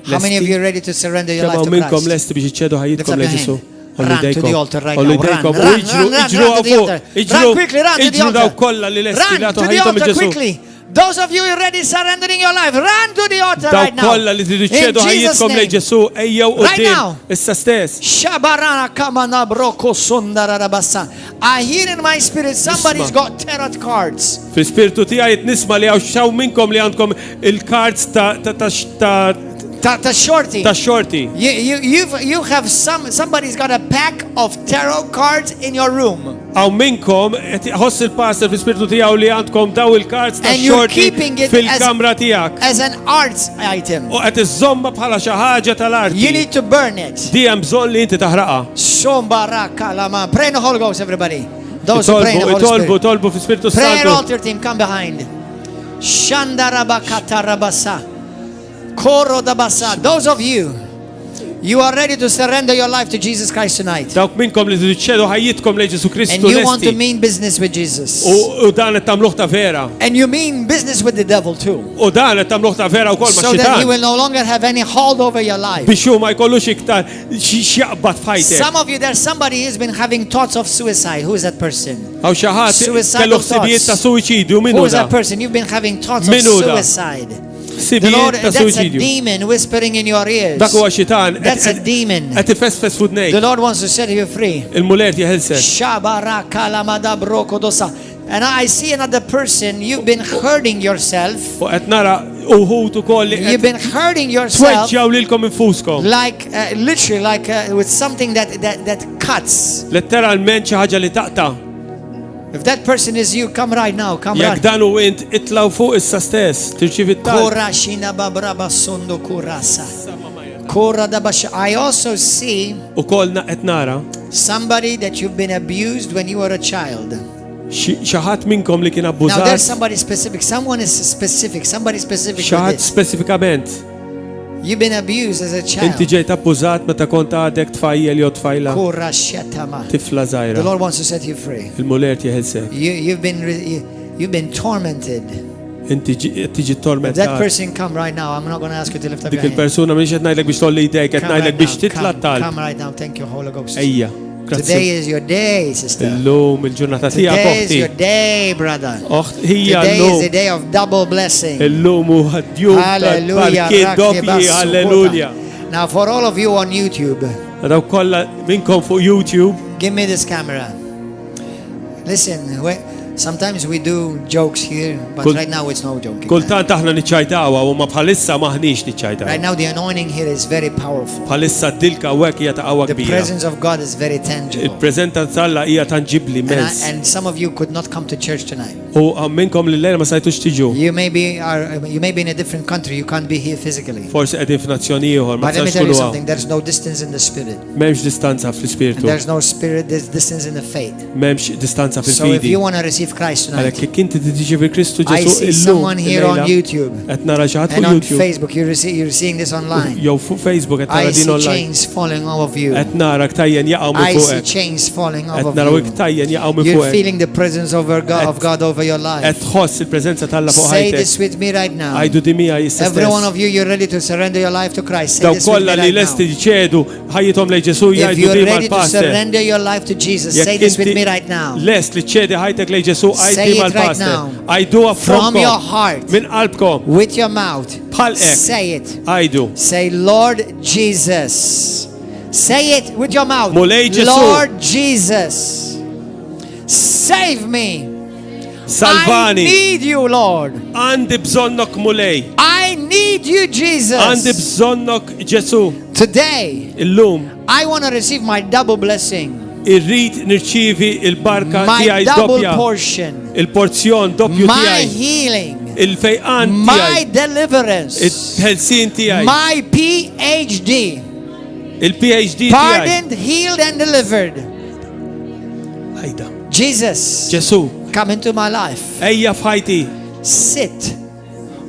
[SPEAKER 2] How many of you are ready to surrender your
[SPEAKER 1] Kemm
[SPEAKER 2] life
[SPEAKER 1] hawn
[SPEAKER 2] to
[SPEAKER 1] minnkom
[SPEAKER 2] Christ?
[SPEAKER 1] lesti biex iċċedu
[SPEAKER 2] Lift
[SPEAKER 1] ħajjitkom
[SPEAKER 2] up
[SPEAKER 1] lejn
[SPEAKER 2] your
[SPEAKER 1] Ġesu.
[SPEAKER 2] hand. Run to the altar right now. Run, run,
[SPEAKER 1] U
[SPEAKER 2] run, run to the altar. Run quickly, run to the
[SPEAKER 1] Iġru daw
[SPEAKER 2] altar.
[SPEAKER 1] kollha li lesti
[SPEAKER 2] Run
[SPEAKER 1] li għatu
[SPEAKER 2] to the
[SPEAKER 1] ħajjithom
[SPEAKER 2] altar
[SPEAKER 1] il-Ġesu.
[SPEAKER 2] quickly. Those of you already surrendering your life, run to the altar
[SPEAKER 1] Daw
[SPEAKER 2] right now.
[SPEAKER 1] kollha li tridu
[SPEAKER 2] In
[SPEAKER 1] ċċedu
[SPEAKER 2] Jesus'
[SPEAKER 1] ħajjitkom lejn
[SPEAKER 2] name.
[SPEAKER 1] Ġesu ejjew
[SPEAKER 2] Right
[SPEAKER 1] quddiem
[SPEAKER 2] now.
[SPEAKER 1] issa stess.
[SPEAKER 2] Shabarana kamana broko sundarabasa. I hear in my spirit somebody's got tarot cards.
[SPEAKER 1] Fil-spirtu tiegħi nisma' li hawn xaw minnkom li għandkom il-cards ta'
[SPEAKER 2] Shorty.
[SPEAKER 1] shorty.
[SPEAKER 2] You have somebody's got a pack of tarot cards in your room.
[SPEAKER 1] Għaw minnkom qed ħoss il-pastor fil-spirtu tiegħu li għandkom daw il-cards ta'
[SPEAKER 2] And you're
[SPEAKER 1] shorty
[SPEAKER 2] keeping it
[SPEAKER 1] fil-kamra tiegħek.
[SPEAKER 2] as an arts item.
[SPEAKER 1] U qed iżomma bħala xi ħaġa tal-arti.
[SPEAKER 2] You need to burn it.
[SPEAKER 1] Di hemm bżonn li inti taħraqha.
[SPEAKER 2] Sombaraka lama. Pray in the Holy Ghost, everybody. Those who pray in the Holy
[SPEAKER 1] Tolbu,
[SPEAKER 2] Spirit.
[SPEAKER 1] tolbu fl-Spiritu
[SPEAKER 2] Prayer
[SPEAKER 1] Santu.
[SPEAKER 2] altar team, come behind. Shandarabakata rabasa. Koro dabasa. Those of you, you are ready to surrender your life to Jesus Christ tonight.
[SPEAKER 1] Dawk minnkom li tiċċedu ħajjitkom lejn Ġesu
[SPEAKER 2] And
[SPEAKER 1] Kristu
[SPEAKER 2] you want to
[SPEAKER 1] lesti.
[SPEAKER 2] mean business with Jesus.
[SPEAKER 1] U dan qed tagħmluh ta' vera.
[SPEAKER 2] And you mean business with the devil too.
[SPEAKER 1] U dan qed tagħmluh ta' vera wkoll
[SPEAKER 2] So that he
[SPEAKER 1] max-xitan.
[SPEAKER 2] will no longer have any hold over your life.
[SPEAKER 1] Biex hu ma jkollux iktar x'jaqbad f'ħajtek.
[SPEAKER 2] Some of you, there's somebody who's been having thoughts of suicide. Who is that person?
[SPEAKER 1] Hawn xi ħadd
[SPEAKER 2] Suicidal
[SPEAKER 1] kellu ħsibijiet ta'
[SPEAKER 2] thoughts.
[SPEAKER 1] suwiċidju
[SPEAKER 2] Who
[SPEAKER 1] minnu
[SPEAKER 2] is
[SPEAKER 1] da.
[SPEAKER 2] that person? You've been having thoughts of
[SPEAKER 1] Minu da.
[SPEAKER 2] suicide. The Lord,
[SPEAKER 1] Ħsibijiet ta'
[SPEAKER 2] that's a
[SPEAKER 1] suwiċidju.
[SPEAKER 2] demon whispering in your ears.
[SPEAKER 1] Dak huwa xitan
[SPEAKER 2] That's a demon.
[SPEAKER 1] qed ifesfes fudnejk.
[SPEAKER 2] The Lord wants to set you free.
[SPEAKER 1] Il-muler jeħelsek.
[SPEAKER 2] Shabarakalamadabrokodosa. And I see another person. You've been hurting yourself.
[SPEAKER 1] U qed nara uħud ukoll li
[SPEAKER 2] You've
[SPEAKER 1] qed
[SPEAKER 2] been hurting yourself.
[SPEAKER 1] tweġġaw lilkom infuskom.
[SPEAKER 2] Like literally, like with something that cuts.
[SPEAKER 1] Letteralment xi ħaġa li taqta'.
[SPEAKER 2] If that person is you, come right now. Come
[SPEAKER 1] Jekk
[SPEAKER 2] right.
[SPEAKER 1] dan u int itlaw fuq issa stess, tirċivi t-tal.
[SPEAKER 2] Korashina babraba sondo kurasa. Kora dabash. I also see
[SPEAKER 1] U kolna qed nara
[SPEAKER 2] somebody that you've been abused when you were a child.
[SPEAKER 1] xi ħadd minnkom li kien
[SPEAKER 2] Now there's
[SPEAKER 1] abbużat,
[SPEAKER 2] somebody specific. Someone is specific. Somebody specific
[SPEAKER 1] xi
[SPEAKER 2] with
[SPEAKER 1] ħadd
[SPEAKER 2] this.
[SPEAKER 1] speċifikament.
[SPEAKER 2] You've been abused as a
[SPEAKER 1] Inti
[SPEAKER 2] child.
[SPEAKER 1] ġejt abbużat meta kont għadek tfajjel jew tfajla
[SPEAKER 2] Korashatama.
[SPEAKER 1] tifla
[SPEAKER 2] The
[SPEAKER 1] żgħira.
[SPEAKER 2] Lord wants to set you free.
[SPEAKER 1] Il-muler jeħelsek.
[SPEAKER 2] You've been tormented.
[SPEAKER 1] Inti tiġi
[SPEAKER 2] If that
[SPEAKER 1] tormentat.
[SPEAKER 2] person come right now, I'm not going to ask you to lift up
[SPEAKER 1] Dik
[SPEAKER 2] your hand.
[SPEAKER 1] il-persuna mhix qed ngħidlek biex tolli jdejk, qed
[SPEAKER 2] Come
[SPEAKER 1] ngħidlek
[SPEAKER 2] right
[SPEAKER 1] biex
[SPEAKER 2] now.
[SPEAKER 1] titla t-tal.
[SPEAKER 2] Come right now. Thank you, Holy Ghost.
[SPEAKER 1] Ejja.
[SPEAKER 2] Today
[SPEAKER 1] Grazzi.
[SPEAKER 2] is your day, sister.
[SPEAKER 1] Illum il-ġurnata tiegħek
[SPEAKER 2] Today is
[SPEAKER 1] oħti.
[SPEAKER 2] your day, brother.
[SPEAKER 1] Oħt hija
[SPEAKER 2] Today is the
[SPEAKER 1] llum.
[SPEAKER 2] day of double blessing.
[SPEAKER 1] Illum hu ħadjum
[SPEAKER 2] Hallelujah.
[SPEAKER 1] tal-barkiet doppji, halleluja.
[SPEAKER 2] Now, for all of you on YouTube,
[SPEAKER 1] Daw kollha minnkom fuq YouTube.
[SPEAKER 2] give me this camera. Listen, sometimes we do jokes here, but
[SPEAKER 1] Kul-
[SPEAKER 2] right now it's no joking.
[SPEAKER 1] Kultant aħna niċċajtawa u ma bħalissa maħniex niċċajtawa.
[SPEAKER 2] Right now the anointing here is very powerful.
[SPEAKER 1] Bħalissa d-dilka għawek hija ta' qawwa
[SPEAKER 2] The
[SPEAKER 1] kbira.
[SPEAKER 2] presence of God is very tangible.
[SPEAKER 1] Il-preżentanza Alla hija tangibbli mens.
[SPEAKER 2] And some of you could not come to church tonight.
[SPEAKER 1] U minnkom li l-lejla ma sajtux tiġu.
[SPEAKER 2] You may be in a different country. You can't be here physically.
[SPEAKER 1] Forsi qegħdin f'nazzjoni ieħor, ma
[SPEAKER 2] But let me
[SPEAKER 1] tistax
[SPEAKER 2] tell you
[SPEAKER 1] tkunu
[SPEAKER 2] something.
[SPEAKER 1] hawn.
[SPEAKER 2] There's no distance in the spirit.
[SPEAKER 1] M'hemmx distanza
[SPEAKER 2] And
[SPEAKER 1] fl-ispirtu.
[SPEAKER 2] there's no spirit. There's distance in the faith.
[SPEAKER 1] M'hemmx distanza
[SPEAKER 2] So if
[SPEAKER 1] fil-fidi.
[SPEAKER 2] you want to receive Christ
[SPEAKER 1] Għalhekk
[SPEAKER 2] tonight,
[SPEAKER 1] jekk inti tiġi fil-Kristu
[SPEAKER 2] I
[SPEAKER 1] Ġesu
[SPEAKER 2] see
[SPEAKER 1] illum
[SPEAKER 2] someone here on
[SPEAKER 1] illejla,
[SPEAKER 2] YouTube
[SPEAKER 1] qed nara xi ħadd
[SPEAKER 2] and
[SPEAKER 1] fuq
[SPEAKER 2] on
[SPEAKER 1] YouTube.
[SPEAKER 2] Facebook. You're seeing this online.
[SPEAKER 1] Jew fuq Facebook qed
[SPEAKER 2] I
[SPEAKER 1] nara din
[SPEAKER 2] see
[SPEAKER 1] online.
[SPEAKER 2] chains falling off of you.
[SPEAKER 1] Qed nara ktajjen jaqgħu minn
[SPEAKER 2] I see
[SPEAKER 1] fuqek.
[SPEAKER 2] chains falling off
[SPEAKER 1] Qed
[SPEAKER 2] of
[SPEAKER 1] naraw
[SPEAKER 2] you.
[SPEAKER 1] ktajjen jaqgħu minn
[SPEAKER 2] You're
[SPEAKER 1] fuqek.
[SPEAKER 2] feeling the presence of God over your
[SPEAKER 1] Qed
[SPEAKER 2] life.
[SPEAKER 1] tħoss il-preżenza tal-Alla fuq
[SPEAKER 2] Say
[SPEAKER 1] ħajtek.
[SPEAKER 2] this with me right now.
[SPEAKER 1] Għajdu di mija jissa
[SPEAKER 2] Every one
[SPEAKER 1] stess.
[SPEAKER 2] of you, you're ready to surrender your life to Christ. Say
[SPEAKER 1] Daw
[SPEAKER 2] this with me
[SPEAKER 1] kollha li
[SPEAKER 2] right
[SPEAKER 1] lesti
[SPEAKER 2] now.
[SPEAKER 1] ċedu ħajjithom lejn Ġesu
[SPEAKER 2] If
[SPEAKER 1] jgħidu
[SPEAKER 2] you're
[SPEAKER 1] di
[SPEAKER 2] ready to
[SPEAKER 1] mal-pastor.
[SPEAKER 2] surrender your life to Jesus, say
[SPEAKER 1] Jekk
[SPEAKER 2] this with
[SPEAKER 1] inti
[SPEAKER 2] me right now.
[SPEAKER 1] lest li ċedi ħajtek lejn Ġesu
[SPEAKER 2] Say
[SPEAKER 1] għajdi
[SPEAKER 2] it right
[SPEAKER 1] mal-pastor.
[SPEAKER 2] now.
[SPEAKER 1] Għajduha
[SPEAKER 2] From your
[SPEAKER 1] f'fomkom.
[SPEAKER 2] heart,
[SPEAKER 1] Minn qalbkom.
[SPEAKER 2] with your mouth,
[SPEAKER 1] Bħal hekk.
[SPEAKER 2] say it.
[SPEAKER 1] Għajdu.
[SPEAKER 2] Say, Lord Jesus. Say it with your mouth.
[SPEAKER 1] Mulej Ġesu.
[SPEAKER 2] Lord Jesus, save me. I
[SPEAKER 1] Salvani.
[SPEAKER 2] need you, Lord.
[SPEAKER 1] Għandi bżonnok mulej.
[SPEAKER 2] I need you,
[SPEAKER 1] Għandi
[SPEAKER 2] Jesus.
[SPEAKER 1] bżonnok Ġesu.
[SPEAKER 2] Today,
[SPEAKER 1] Illum
[SPEAKER 2] I want to receive my double blessing,
[SPEAKER 1] irrid nirċivi il-barka
[SPEAKER 2] my
[SPEAKER 1] tiegħi
[SPEAKER 2] double
[SPEAKER 1] doppja.
[SPEAKER 2] portion,
[SPEAKER 1] Il-porzjon doppju
[SPEAKER 2] my
[SPEAKER 1] tiegħi.
[SPEAKER 2] healing,
[SPEAKER 1] Il-fejqan
[SPEAKER 2] my
[SPEAKER 1] tiegħi.
[SPEAKER 2] deliverance,
[SPEAKER 1] Il-ħelsin tiegħi.
[SPEAKER 2] my PhD,
[SPEAKER 1] Il-PhD tiegħi.
[SPEAKER 2] pardoned, healed, and delivered.
[SPEAKER 1] Ħajda.
[SPEAKER 2] Jesus,
[SPEAKER 1] Ġesu,
[SPEAKER 2] come into my life.
[SPEAKER 1] ejja f'ħajti.
[SPEAKER 2] Sit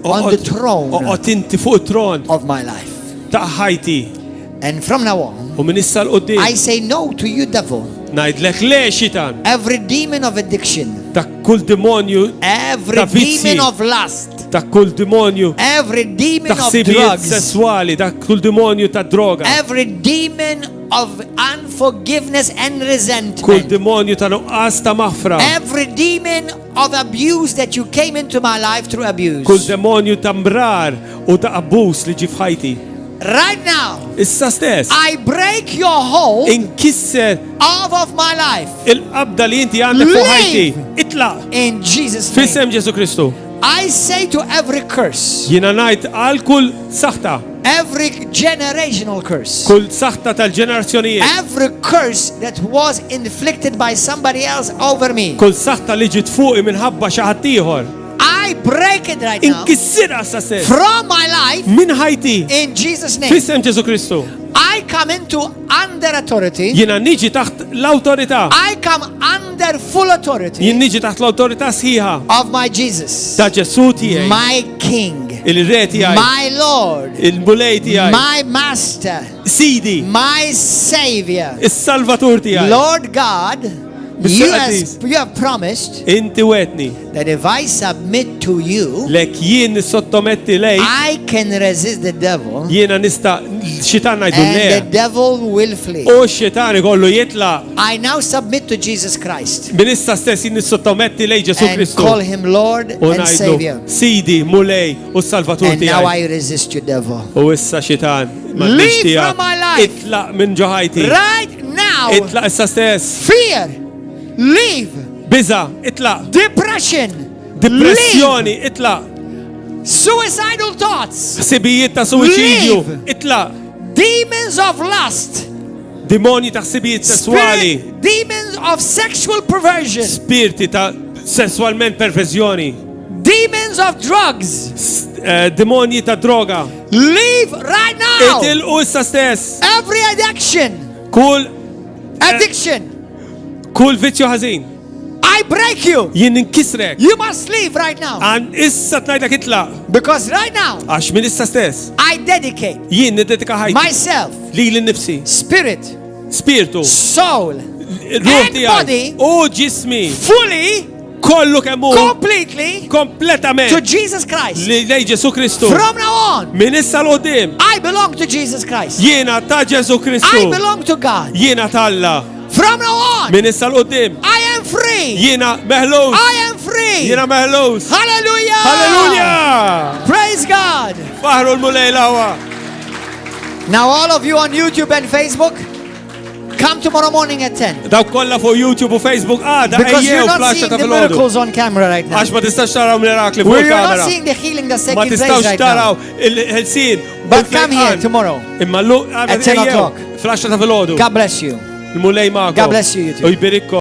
[SPEAKER 2] on the throne
[SPEAKER 1] Oqgħod inti fuq it-tron
[SPEAKER 2] of my life.
[SPEAKER 1] ta' ħajti.
[SPEAKER 2] And from now on,
[SPEAKER 1] U minn issa l-qoddim
[SPEAKER 2] I say no to you, devil.
[SPEAKER 1] ngħidlek le xitan.
[SPEAKER 2] Every demon of addiction,
[SPEAKER 1] Ta' kull demonju,
[SPEAKER 2] every
[SPEAKER 1] Ta' vizi.
[SPEAKER 2] demon of lust,
[SPEAKER 1] ta' kull demonju
[SPEAKER 2] every demon
[SPEAKER 1] ta'
[SPEAKER 2] of
[SPEAKER 1] ħsibijiet
[SPEAKER 2] drugs,
[SPEAKER 1] sessuali, ta' kull demonju ta' droga.
[SPEAKER 2] every demon of unforgiveness and
[SPEAKER 1] Kull
[SPEAKER 2] resentment,
[SPEAKER 1] demonju ta' nuqqas ta' maħfra.
[SPEAKER 2] every demon of abuse that you came into my life through abuse.
[SPEAKER 1] Kull demonju ta' mbrar u ta' abbuż li ġi f'ħajti.
[SPEAKER 2] Right now,
[SPEAKER 1] Issa stess.
[SPEAKER 2] I break your hold
[SPEAKER 1] Inkisser
[SPEAKER 2] off of my life
[SPEAKER 1] il-qabda li inti għandek fuq ħajti. Itlaq.
[SPEAKER 2] in Jesus' name.
[SPEAKER 1] Fissem Ġesu Kristu.
[SPEAKER 2] I say to every curse,
[SPEAKER 1] Jiena ngħid għal kull saħta.
[SPEAKER 2] every generational curse,
[SPEAKER 1] Kull saħta tal-ġenerazzjonijiet.
[SPEAKER 2] every curse that was inflicted by somebody else over me,
[SPEAKER 1] Kull saħta li ġiet fuqi minħabba xi ħadd ieħor.
[SPEAKER 2] I break it right now
[SPEAKER 1] Inkissirha sa stess.
[SPEAKER 2] from my life
[SPEAKER 1] Min ħajti.
[SPEAKER 2] in Jesus' name.
[SPEAKER 1] Fissem Ġesu Kristu.
[SPEAKER 2] I come into under authority.
[SPEAKER 1] Jiena niġi taħt l-awtorità.
[SPEAKER 2] I come under full authority
[SPEAKER 1] Jien niġi taħt l-awtorità sħiħa
[SPEAKER 2] of my Jesus,
[SPEAKER 1] ta' Ġesu tiegħi,
[SPEAKER 2] my King,
[SPEAKER 1] il-Re tiegħi,
[SPEAKER 2] my Lord,
[SPEAKER 1] il-Mulej tiegħi,
[SPEAKER 2] my Master,
[SPEAKER 1] Sidi,
[SPEAKER 2] my Savior.
[SPEAKER 1] is-Salvatur tiegħi.
[SPEAKER 2] Lord God, you have promised
[SPEAKER 1] Inti wetni
[SPEAKER 2] that if I submit to you,
[SPEAKER 1] lek jien sottometti lej,
[SPEAKER 2] I can resist the devil
[SPEAKER 1] jiena nista' xitan ngħidu
[SPEAKER 2] and the
[SPEAKER 1] le.
[SPEAKER 2] devil will flee.
[SPEAKER 1] U x-xitani kollu jitla.
[SPEAKER 2] I now submit to Jesus Christ
[SPEAKER 1] Minista stess jien sottometti lej Ġesu
[SPEAKER 2] and
[SPEAKER 1] Kristu.
[SPEAKER 2] call him Lord
[SPEAKER 1] U
[SPEAKER 2] and Savior.
[SPEAKER 1] ngħidlu Sidi, Mulej u s-Salvatur
[SPEAKER 2] And now
[SPEAKER 1] tiegħi.
[SPEAKER 2] I resist you, devil.
[SPEAKER 1] U issa xitan
[SPEAKER 2] Leave from my life.
[SPEAKER 1] Itlaq minn ġoħajti.
[SPEAKER 2] Right now,
[SPEAKER 1] Itlaq issa stess.
[SPEAKER 2] fear, leave,
[SPEAKER 1] Biża, itlaq.
[SPEAKER 2] depression,
[SPEAKER 1] Depressjoni, itlaq.
[SPEAKER 2] suicidal thoughts,
[SPEAKER 1] Ħsibijiet ta' suwiċidju,
[SPEAKER 2] Leave.
[SPEAKER 1] itlaq.
[SPEAKER 2] demons of lust,
[SPEAKER 1] Demoni ta' ħsibijiet sessuali.
[SPEAKER 2] demons of sexual perversion,
[SPEAKER 1] Spirti ta' sessualment perverzjoni.
[SPEAKER 2] demons of drugs.
[SPEAKER 1] Demoni ta' droga.
[SPEAKER 2] Leave right now.
[SPEAKER 1] Itilqu issa stess.
[SPEAKER 2] Every addiction, addiction,
[SPEAKER 1] Kull vizzju ħażin.
[SPEAKER 2] I break you.
[SPEAKER 1] Jien inkisrek.
[SPEAKER 2] You must leave right now.
[SPEAKER 1] Għan issa tnajdlek itlaq.
[SPEAKER 2] Because right now,
[SPEAKER 1] Għax minn issa stess.
[SPEAKER 2] I dedicate
[SPEAKER 1] Jien niddedika ħajti.
[SPEAKER 2] myself,
[SPEAKER 1] Li l-nifsi.
[SPEAKER 2] spirit,
[SPEAKER 1] Spiritu.
[SPEAKER 2] soul,
[SPEAKER 1] Ruħ
[SPEAKER 2] And
[SPEAKER 1] tiegħi.
[SPEAKER 2] body.
[SPEAKER 1] U ġismi.
[SPEAKER 2] fully,
[SPEAKER 1] Kollu kemmu.
[SPEAKER 2] completely
[SPEAKER 1] Kompletament.
[SPEAKER 2] to Jesus Christ.
[SPEAKER 1] Li lej Ġesu Kristu.
[SPEAKER 2] From now on,
[SPEAKER 1] Min issa l-qoddim.
[SPEAKER 2] I belong to Jesus Christ.
[SPEAKER 1] Jiena ta' Ġesu
[SPEAKER 2] I
[SPEAKER 1] Kristu.
[SPEAKER 2] belong to God.
[SPEAKER 1] Jiena talla.
[SPEAKER 2] From now on,
[SPEAKER 1] Min issa l-qoddim.
[SPEAKER 2] I am free.
[SPEAKER 1] Jiena meħlus.
[SPEAKER 2] I am free.
[SPEAKER 1] Jiena meħlus.
[SPEAKER 2] Hallelujah.
[SPEAKER 1] Halleluja!
[SPEAKER 2] Praise God.
[SPEAKER 1] Faħru l-mulej lawa.
[SPEAKER 2] Now, all of you on YouTube and Facebook, come tomorrow morning at 10.
[SPEAKER 1] Daw kolla fuq YouTube u Facebook għada
[SPEAKER 2] Because you're
[SPEAKER 1] ejjew
[SPEAKER 2] not
[SPEAKER 1] flasha
[SPEAKER 2] seeing
[SPEAKER 1] ta'
[SPEAKER 2] the
[SPEAKER 1] filgħodu.
[SPEAKER 2] miracles on camera right now.
[SPEAKER 1] Għax ma tistax taraw mirakli fuq
[SPEAKER 2] You're not
[SPEAKER 1] kamera.
[SPEAKER 2] seeing the healing that's
[SPEAKER 1] Ma
[SPEAKER 2] taking place
[SPEAKER 1] tistax
[SPEAKER 2] right now.
[SPEAKER 1] taraw il-ħelsin.
[SPEAKER 2] But come here tomorrow.
[SPEAKER 1] Imma l
[SPEAKER 2] At 10 o'clock.
[SPEAKER 1] flasha ta' filgħodu.
[SPEAKER 2] God bless you.
[SPEAKER 1] Il-mulej ma'kom.
[SPEAKER 2] God bless you, you too.
[SPEAKER 1] U jbirikkom.